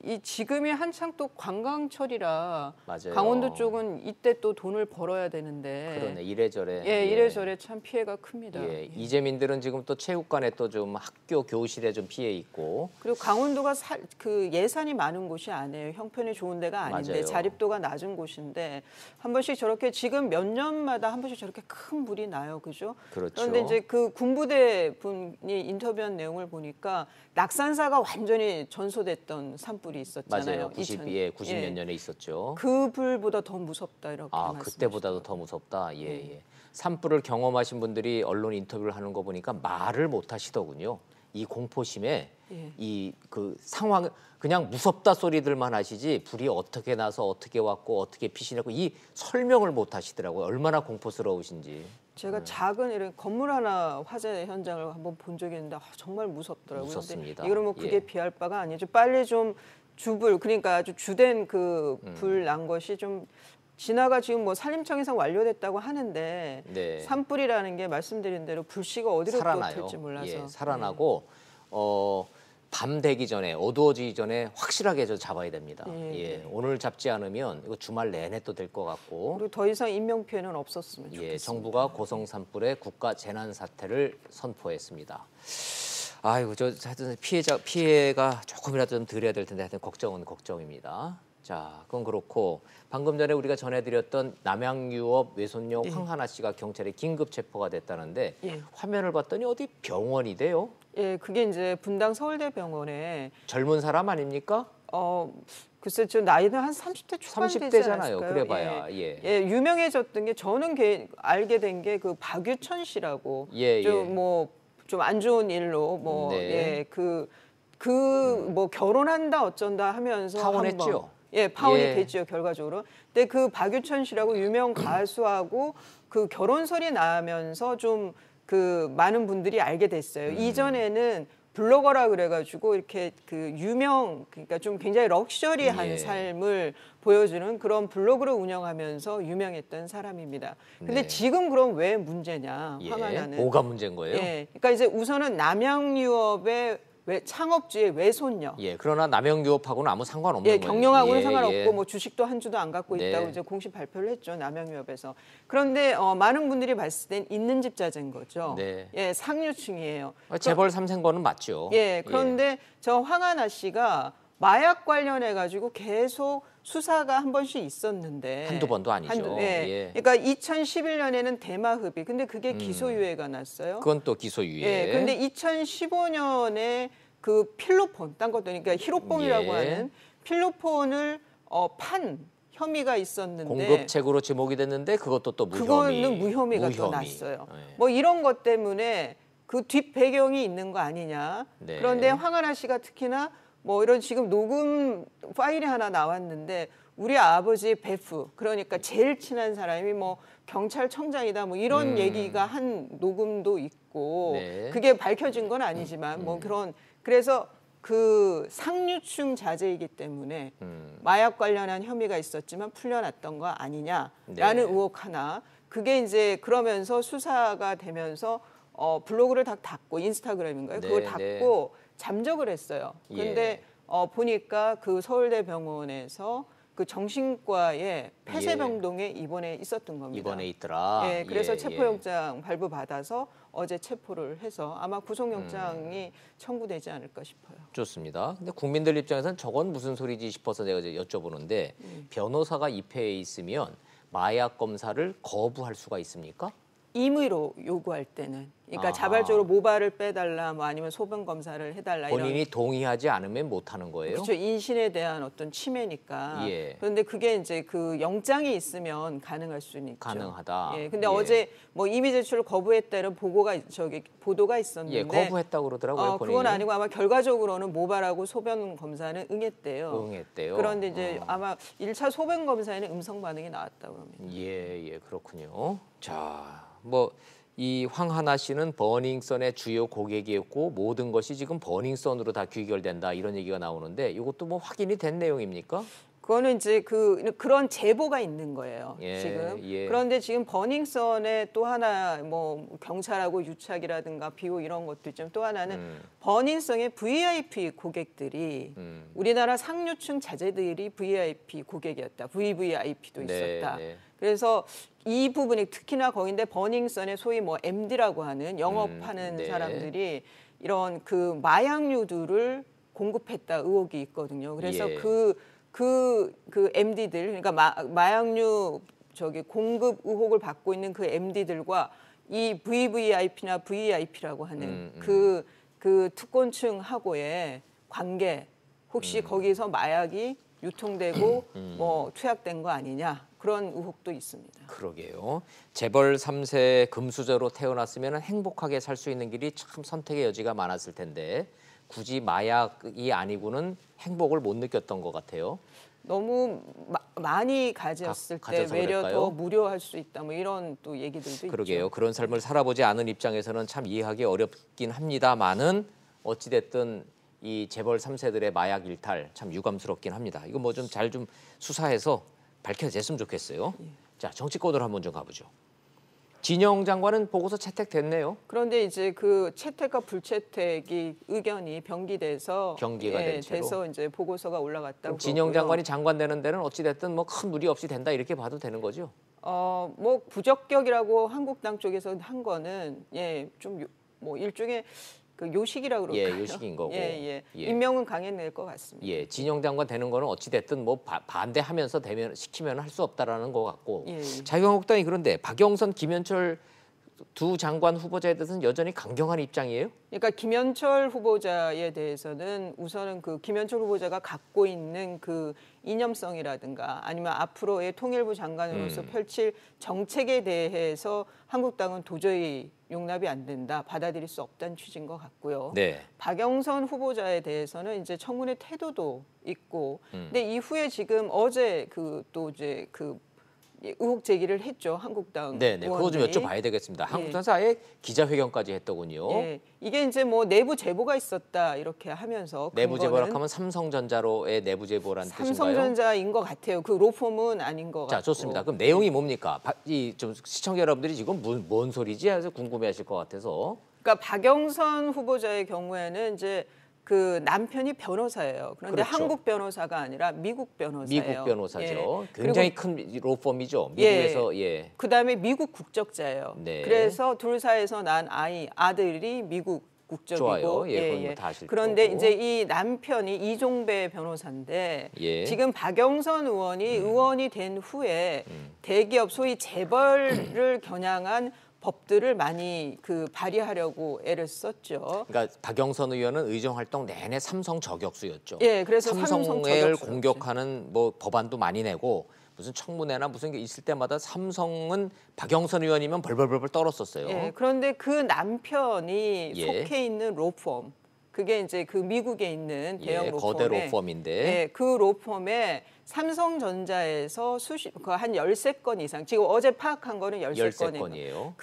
이 지금이 한창 또 관광철이라 맞아요. 강원도 쪽은 이때 또 돈을 벌어야 되는데 그러네. 이래저래. 예, 이래저래 참 피해가 큽니다. 예. 이재민들은 지금 또 체육관에 또 좀 학교 교실에 좀 피해 있고. 그리고 강원도가 그 예산이 많은 곳이 아니에요. 형편이 좋은 데가 아닌데 맞아요. 자립도가 낮은 곳인데 한 번씩 저렇게 지금 몇 년마다 한 번씩 저렇게 큰 불이 나요, 그죠? 그렇죠. 그런데 이제 그 군부대 분이 인터뷰한 내용을 보니까 낙산사가 완전히 전소됐던 산불이 있었잖아요. 맞아요. 90몇 년에 있었죠. 그 불보다 더 무섭다 이렇게 말씀하시더라고요. 그때보다도 더 무섭다. 예. 산불을 경험하신 분들이 언론 인터뷰를 하는 거 보니까 말을 못 하시더군요. 이 공포심에 이 그 상황 그냥 무섭다 소리들만 하시지 불이 어떻게 나서 어떻게 왔고 어떻게 빛이 나고 이 설명을 못 하시더라고요. 얼마나 공포스러우신지. 제가 작은 이런 건물 하나 화재 현장을 한번 본 적이 있는데 정말 무섭더라고요. 무섭습니다. 이거는 뭐 그게 비할 바가 아니죠. 빨리 좀 주불 그러니까 아주 주된 그 불 난 것이 좀 진화가 지금 뭐 산림청에서 완료됐다고 하는데 네. 산불이라는 게 말씀드린 대로 불씨가 어디로 살아나요. 또 튈지 몰라서 예, 살아나고 밤 되기 전에 어두워지기 전에 확실하게 저 잡아야 됩니다. 예, 오늘 잡지 않으면 이거 주말 내내 또 될 것 같고. 그리고 더 이상 인명 피해는 없었으면 좋겠습니다. 예, 정부가 고성 산불의 국가 재난 사태를 선포했습니다. 아이고 저 하여튼 피해가 조금이라도 좀 덜해야 될 텐데 하여튼 걱정은 걱정입니다. 자, 그건 그렇고 방금 전에 우리가 전해드렸던 남양유업 외손녀 황하나 씨가 경찰에 긴급 체포가 됐다는데 화면을 봤더니 어디 병원이래요? 예, 그게 이제 분당 서울대병원에 젊은 사람 아닙니까? 글쎄 저 나이는 한 30대 초반 되지 30대잖아요. 않았을까요? 그래봐야 예, 유명해졌던 게 저는 알게 된 게 그 박유천 씨라고 좀 안 좋은 일로 뭐 결혼한다 어쩐다 하면서 파혼했죠. 파혼이 됐죠 결과적으로. 근데 그 박유천 씨라고 유명 가수하고 그 결혼설이 나면서 좀 그 많은 분들이 알게 됐어요. 이전에는 블로거라 그래가지고 이렇게 그 그러니까 좀 굉장히 럭셔리한 삶을 보여주는 그런 블로그를 운영하면서 유명했던 사람입니다. 근데 지금 그럼 왜 문제냐? 황하나는 뭐가 문제인 거예요? 그러니까 이제 우선은 남양유업의 창업주의 외손녀. 그러나 남양유업하고는 아무 상관없는 거예요. 경영하고는 상관없고 뭐 주식도 한 주도 안 갖고 있다고 이제 공식 발표를 했죠. 남양유업에서. 그런데 많은 분들이 봤을 땐 있는 집 자제인 거죠. 상류층이에요. 재벌 3생거는 맞죠. 그런데 저 황하나 씨가 마약 관련해 가지고 계속 수사가 한 번씩 있었는데 한두 번도 아니죠. 그러니까 2011년에는 대마흡입. 근데 그게 기소유예가 났어요. 그건 또 기소유예. 근데 2015년에 그 필로폰, 딴 것도 그러니까 히로뽕이라고 하는 필로폰을 판 혐의가 있었는데 공급책으로 지목이 됐는데 그것도 또 그거는 무혐의가 또 났어요. 뭐 이런 것 때문에 그 뒷 배경이 있는 거 아니냐. 그런데 황하나 씨가 특히나 뭐 이런 지금 녹음 파일이 하나 나왔는데 우리 아버지 베프 그러니까 제일 친한 사람이 뭐 경찰청장이다 뭐 이런 얘기가 한 녹음도 있고 그게 밝혀진 건 아니지만 뭐 그래서 그 상류층 자제이기 때문에 마약 관련한 혐의가 있었지만 풀려났던 거 아니냐라는 의혹 하나. 그게 이제 그러면서 수사가 되면서 블로그를 다 닫고 인스타그램인가요? 그걸 닫고 잠적을 했어요. 근데 보니까 그 서울대병원에서 그 정신과의 폐쇄병동에 입원해 있었던 겁니다. 입원해 있더라. 그래서 체포영장 발부받아서 어제 체포를 해서 아마 구속영장이 청구되지 않을까 싶어요. 좋습니다. 근데 국민들 입장에서는 저건 무슨 소리지 싶어서 제가 이제 여쭤보는데 변호사가 입회해 있으면 마약 검사를 거부할 수가 있습니까? 임의로 요구할 때는 그러니까 아하. 자발적으로 모발을 빼달라, 뭐 아니면 소변 검사를 해달라. 본인이 이런. 동의하지 않으면 못 하는 거예요? 그렇죠. 인신에 대한 어떤 침해니까. 예. 그런데 그게 이제 그 영장이 있으면 가능할 수는 있죠. 가능하다. 예. 근데 예. 어제 뭐 이미 제출을 거부했다는 보도가 있었는데. 예, 거부했다고 그러더라고요. 본인이. 그건 아니고 아마 결과적으로는 모발하고 소변 검사는 응했대요. 응했대요. 그런데 이제 아마 1차 소변 검사에는 음성 반응이 나왔다고 합니다. 예, 그렇군요. 자, 뭐 이 황하나 씨는 버닝썬의 주요 고객이었고 모든 것이 지금 버닝썬으로 다 귀결된다 이런 얘기가 나오는데 이것도 뭐 확인이 된 내용입니까? 그거는 이제 그런 제보가 있는 거예요. 예, 지금. 예. 그런데 지금 버닝썬에 또 하나 뭐 경찰하고 유착이라든가 비호 이런 것도 있지만 또 하나는 버닝썬의 VIP 고객들이 우리나라 상류층 자제들이 VIP 고객이었다. VVIP도 있었다. 네. 그래서 이 부분이 특히나 거긴데 버닝썬의 소위 뭐 MD라고 하는 영업하는 네. 사람들이 이런 그 마약류들을 공급했다 의혹이 있거든요. 그래서 예. 그 MD들 그러니까 마약류 공급 의혹을 받고 있는 그 MD들과 이 VVIP나 VIP라고 하는 그 특권층하고의 관계 혹시 거기서 마약이 유통되고 뭐 투약된 거 아니냐 그런 의혹도 있습니다. 그러게요. 재벌 3세 금수저로 태어났으면 행복하게 살 수 있는 길이 참 선택의 여지가 많았을 텐데 굳이 마약이 아니고는 행복을 못 느꼈던 것 같아요. 너무 많이 가졌을 때 외려 더 무료할 수 있다. 뭐 이런 또 얘기들도 그러게요. 있죠. 그런 삶을 살아보지 않은 입장에서는 참 이해하기 어렵긴 합니다만은 어찌됐든 이 재벌 3세들의 마약 일탈 참 유감스럽긴 합니다. 이거 뭐 좀 잘 좀 수사해서 밝혀졌으면 좋겠어요. 예. 자, 정치권으로 한번 좀 가보죠. 진영 장관은 보고서 채택됐네요. 그런데 이제 그 채택과 불채택이 의견이 병기돼서 경기가 된 채로. 돼서 이제 보고서가 올라갔다고. 진영 장관이 장관 되는 데는 어찌 됐든 뭐 큰 무리 없이 된다 이렇게 봐도 되는 거죠. 뭐 부적격이라고 한국당 쪽에서 한 거는 좀 뭐 일종의 그 요식이라고 그럴까요? 예, 요식인 거고. 예. 임명은 강해낼 것 같습니다. 예, 진영 장관 되는 거는 어찌 됐든 뭐 반대하면서 시키면 할 수 없다라는 것 같고. 예. 자유한국당이 그런데 박영선, 김현철 두 장관 후보자에 대해서는 여전히 강경한 입장이에요? 그러니까 김현철 후보자에 대해서는 우선은 그 김현철 후보자가 갖고 있는 그 이념성이라든가 아니면 앞으로의 통일부 장관으로서 펼칠 정책에 대해서 한국당은 도저히 용납이 안 된다, 받아들일 수 없다는 취지인 것 같고요. 네. 박영선 후보자에 대해서는 이제 청문회 태도도 있고, 근데 이후에 지금 어제 의혹 제기를 했죠, 한국당. 네네. 그거 좀 여쭤봐야 되겠습니다. 한국당에서 아예 기자회견까지 했더군요. 예. 이게 이제 뭐 내부 제보가 있었다 이렇게 하면서 내부 제보라고 하면 삼성전자로의 내부 제보라는 뜻인가요? 삼성전자인 것 같아요. 그 로펌은 아닌 것 같고. 자, 좋습니다. 그럼 내용이 뭡니까? 좀 시청자 여러분들이 지금 뭔 소리지 해서 궁금해하실 것 같아서. 그러니까 박영선 후보자의 경우에는 이제 그 남편이 변호사예요. 그런데 그렇죠. 한국 변호사가 아니라 미국 변호사예요. 미국 변호사죠. 예. 굉장히 큰 로펌이죠. 미국에서. 예. 그다음에 미국 국적자예요. 네. 그래서 둘 사이에서 난 아들이 미국 국적이고. 좋아요. 예. 다 아실 그런데 거고. 이제 이 남편이 이종배 변호사인데 예. 지금 박영선 의원이 의원이 된 후에 대기업 소위 재벌을 겨냥한 법들을 많이 발의하려고 애를 썼죠. 그러니까 박영선 의원은 의정 활동 내내 삼성 저격수였죠. 예, 그래서 삼성을 공격하는 뭐 법안도 많이 내고 무슨 청문회나 무슨 게 있을 때마다 삼성은 박영선 의원이면 벌벌벌 떨었었어요. 예, 그런데 그 남편이 속해 있는 로펌, 그게 이제 그 미국에 있는 대형 로펌에, 거대 로펌인데, 예, 그 로펌에 삼성전자에서 한 13건 이상, 지금 어제 파악한 거는 13건이에요.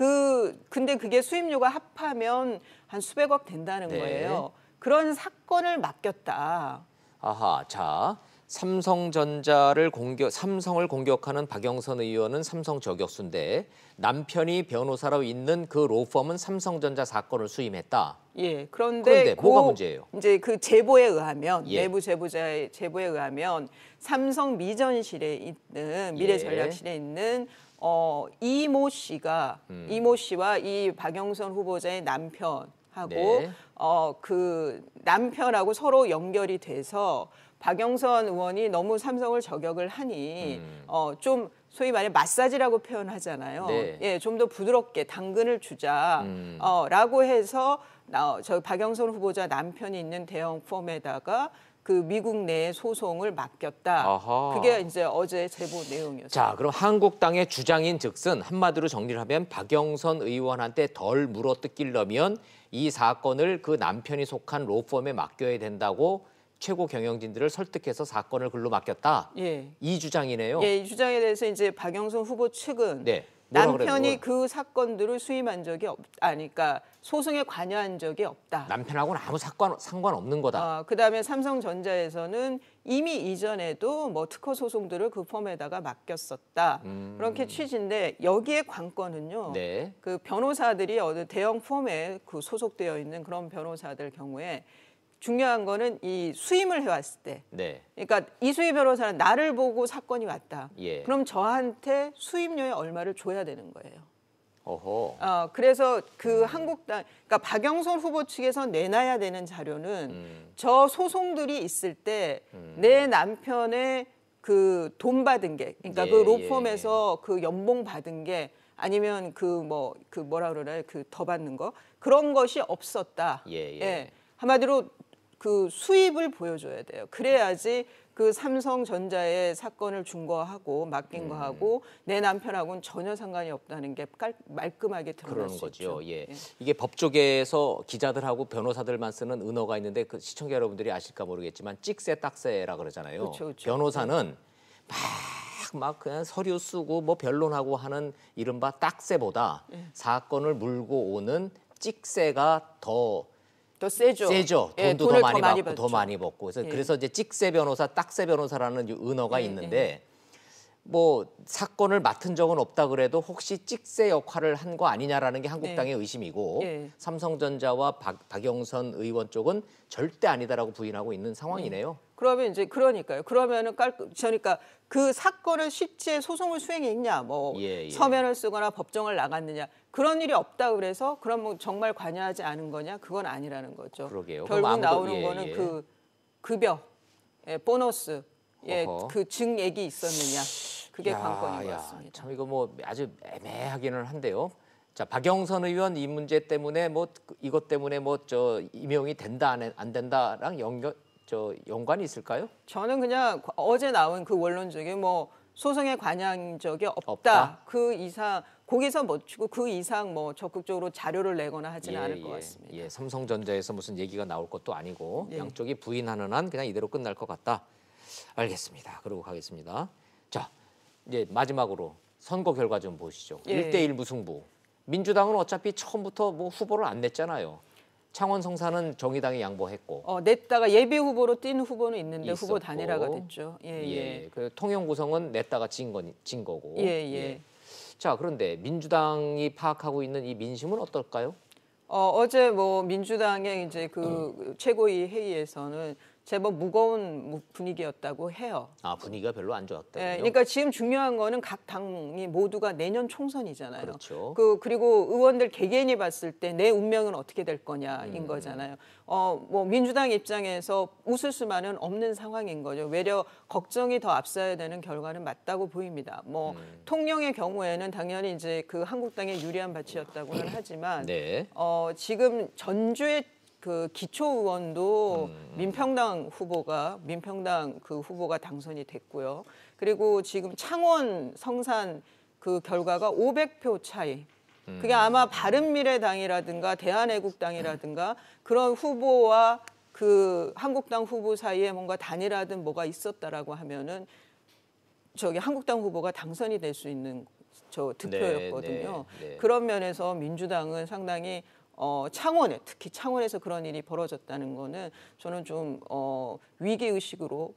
근데 그게 수임료가 합하면 한 수백억 된다는 거예요. 그런 사건을 맡겼다. 아하, 자. 삼성을 공격하는 박영선 의원은 삼성 저격수인데 남편이 변호사로 있는 그 로펌은 삼성전자 사건을 수임했다. 예, 그런데 뭐가 문제예요? 이제 그 제보에 의하면 내부 제보자의 제보에 의하면 삼성 미전실에 있는 미래전략실에 있는 이모 씨가 이모 씨와 이 박영선 후보자의 남편하고 그 남편하고 서로 연결이 돼서 박영선 의원이 너무 삼성을 저격을 하니 좀 소위 말해 마사지라고 표현하잖아요. 네. 예, 좀 더 부드럽게 당근을 주자 라고 해서 저 박영선 후보자 남편이 있는 대형 펌에다가 그 미국 내 소송을 맡겼다. 아하. 그게 이제 어제 제보 내용이었어요. 자, 그럼 한국당의 주장인 즉슨 한마디로 정리를 하면 박영선 의원한테 덜 물어뜯기려면 이 사건을 그 남편이 속한 로펌에 맡겨야 된다고 최고 경영진들을 설득해서 사건을 글로 맡겼다. 예. 이 주장이네요. 예, 이 주장에 대해서 이제 박영선 후보 측은 네. 남편이 그 사건들을 수임한 적이 그러니까 소송에 관여한 적이 없다. 남편하고는 아무 상관없는 거다. 그다음에 삼성전자에서는 이미 이전에도 뭐 특허 소송들을 그 펌에다가 맡겼었다. 그렇게 취지인데 여기에 관건은요. 네. 그 변호사들이 어느 대형 펌에 그 소속되어 있는 그런 변호사들 경우에 중요한 거는 이 수임을 해왔을 때, 네. 그러니까 이수희 변호사는 나를 보고 사건이 왔다. 예. 그럼 저한테 수임료의 얼마를 줘야 되는 거예요. 어허. 그래서 그 한국당, 그러니까 박영선 후보 측에서 내놔야 되는 자료는 저 소송들이 있을 때 내 남편의 그 돈 받은 게, 그러니까 예, 그 로펌에서 그 연봉 받은 게 아니면 뭐라 그러나요? 그 더 받는 거 그런 것이 없었다. 예. 한마디로 그 수입을 보여줘야 돼요. 그래야지 그 삼성전자의 사건을 준 거하고 맡긴 거하고 내 남편하고는 전혀 상관이 없다는 게 말끔하게 드러날 그러는 수 거죠. 있죠. 예. 이게 법조계에서 기자들하고 변호사들만 쓰는 은어가 있는데 그 시청자 여러분들이 아실까 모르겠지만 찍새 딱새라 그러잖아요. 그렇죠. 변호사는 막 그냥 서류 쓰고 뭐 변론하고 하는 이른바 딱새보다 사건을 물고 오는 찍새가 더 세죠. 돈도 더 많이 받고 더 많이 받고. 예. 그래서 이제 찍새 변호사, 딱새 변호사라는 은어가 있는데 뭐 사건을 맡은 적은 없다 그래도 혹시 찍새 역할을 한 거 아니냐라는 게 한국당의 의심이고 삼성전자와 박영선 의원 쪽은 절대 아니다라고 부인하고 있는 상황이네요. 그러면 이제 그러니까요. 그러면은 그러니까 그 사건을 실제 소송을 수행했냐, 뭐 서면을 쓰거나 법정을 나갔느냐 그런 일이 없다 그래서 그럼 뭐 정말 관여하지 않은 거냐? 그건 아니라는 거죠. 그러게요. 결국 나오는 거는 그 급여, 보너스, 그 증액이 있었느냐 그게 관건인 것 같습니다. 참 이거 뭐 아주 애매하기는 한데요. 자, 박영선 의원 이 문제 때문에 뭐 이것 때문에 뭐 저 임용이 된다 안 된다랑 연관이 있을까요? 저는 그냥 어제 나온 그 원론적에 뭐 소송에 관여한 적이 없다. 그 이상 거기서 멈추고 그 이상 뭐 적극적으로 자료를 내거나 하지는 않을 것 같습니다. 삼성전자에서 무슨 얘기가 나올 것도 아니고 양쪽이 부인하는 한 그냥 이대로 끝날 것 같다. 알겠습니다. 그러고 가겠습니다. 자, 이제 마지막으로 선거 결과 좀 보시죠. 1대1 무승부. 민주당은 어차피 처음부터 뭐 후보를 안 냈잖아요. 창원 성사는 정의당이 양보했고. 냈다가 예비 후보로 뛴 후보는 있는데 있었고. 후보 단일화가 됐죠. 그 통영 구성은 냈다가 진 거고. 예. 자, 그런데 민주당이 파악하고 있는 이 민심은 어떨까요? 어제 뭐 민주당의 이제 그 최고위 회의에서는 제법 무거운 분위기였다고 해요. 분위기가 별로 안 좋았다고요? 그러니까 지금 중요한 거는 각 당이 모두가 내년 총선이잖아요. 그렇죠. 그리고 의원들 개개인이 봤을 때 내 운명은 어떻게 될 거냐인 거잖아요. 뭐 민주당 입장에서 웃을 수만은 없는 상황인 거죠. 외려 걱정이 더 앞서야 되는 결과는 맞다고 보입니다. 뭐 통영의 경우에는 당연히 이제 그 한국당의 유리한 밭이었다고는 하지만 지금 전주의 그 기초 의원도 민평당 그 후보가 당선이 됐고요. 그리고 지금 창원 성산 그 결과가 500표 차이. 그게 아마 바른미래당이라든가 대한애국당이라든가 그런 후보와 그 한국당 후보 사이에 뭔가 단일화든 뭐가 있었다라고 하면은 한국당 후보가 당선이 될 수 있는 득표였거든요. 그런 면에서 민주당은 상당히 특히 창원에서 그런 일이 벌어졌다는 거는 저는 좀 위기의식으로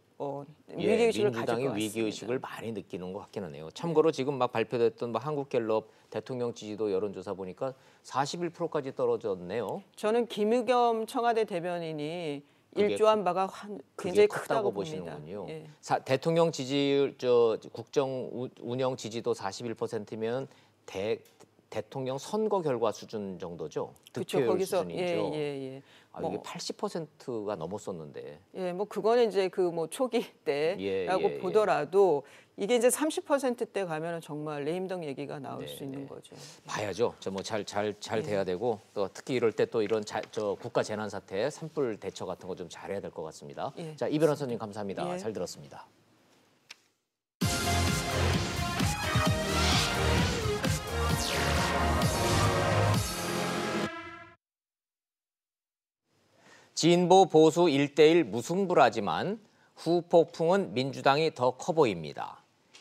위기의식을 가질 것 같습니다. 민주당이 위기의식을 많이 느끼는 것 같기는 해요. 참고로 지금 막 발표됐던 한국갤럽 대통령 지지도 여론조사 보니까 41%까지 떨어졌네요. 저는 김의겸 청와대 대변인이 일조한 바가 굉장히 크다고 보시는군요. 대통령 지지율, 국정 운영 지지도 41%면 대통령 선거 결과 수준 정도죠. 그렇죠. 거기서 수준이죠. 이게 80%가 넘었었는데. 예, 뭐 그거는 이제 그 뭐 초기 때라고 보더라도 이게 이제 30%대 가면은 정말 레임덕 얘기가 나올 수 있는 거죠. 봐야죠. 저 뭐 잘 돼야 되고 또 특히 이럴 때 또 이런 저 국가 재난 사태 산불 대처 같은 거 좀 잘해야 될 것 같습니다. 자, 이 변호사님 감사합니다. 잘 들었습니다. 진보 보수 1대1 무승부라지만 후폭풍은 민주당이 더 커 보입니다.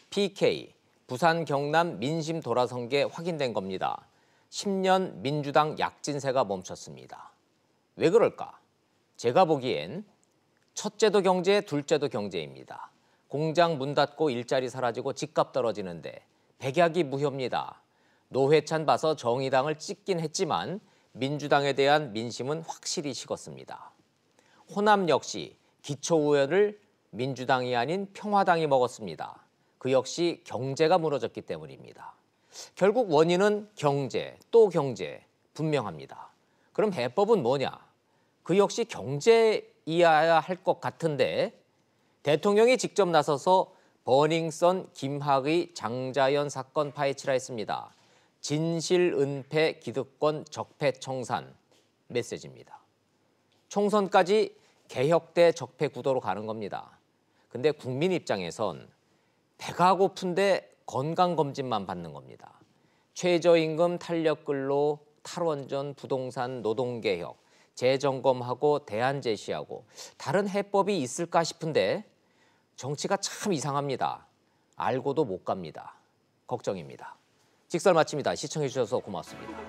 PK, 부산 경남 민심 돌아선 게 확인된 겁니다. 10년 민주당 약진세가 멈췄습니다. 왜 그럴까? 제가 보기엔 첫째도 경제, 둘째도 경제입니다. 공장 문 닫고 일자리 사라지고 집값 떨어지는데 백약이 무효입니다. 노회찬 봐서 정의당을 찍긴 했지만 민주당에 대한 민심은 확실히 식었습니다. 호남 역시 기초의원을 민주당이 아닌 평화당이 먹었습니다. 그 역시 경제가 무너졌기 때문입니다. 결국 원인은 경제, 또 경제, 분명합니다. 그럼 해법은 뭐냐? 그 역시 경제이어야 할 것 같은데 대통령이 직접 나서서 버닝썬 김학의 장자연 사건 파헤치라 했습니다. 진실 은폐 기득권 적폐 청산 메시지입니다. 총선까지 개혁대 적폐 구도로 가는 겁니다. 근데 국민 입장에선 배가 고픈데 건강검진만 받는 겁니다. 최저임금 탄력근로, 탈원전, 부동산, 노동개혁, 재점검하고 대안 제시하고 다른 해법이 있을까 싶은데 정치가 참 이상합니다. 알고도 못 갑니다. 걱정입니다. 직설 마칩니다. 시청해 주셔서 고맙습니다.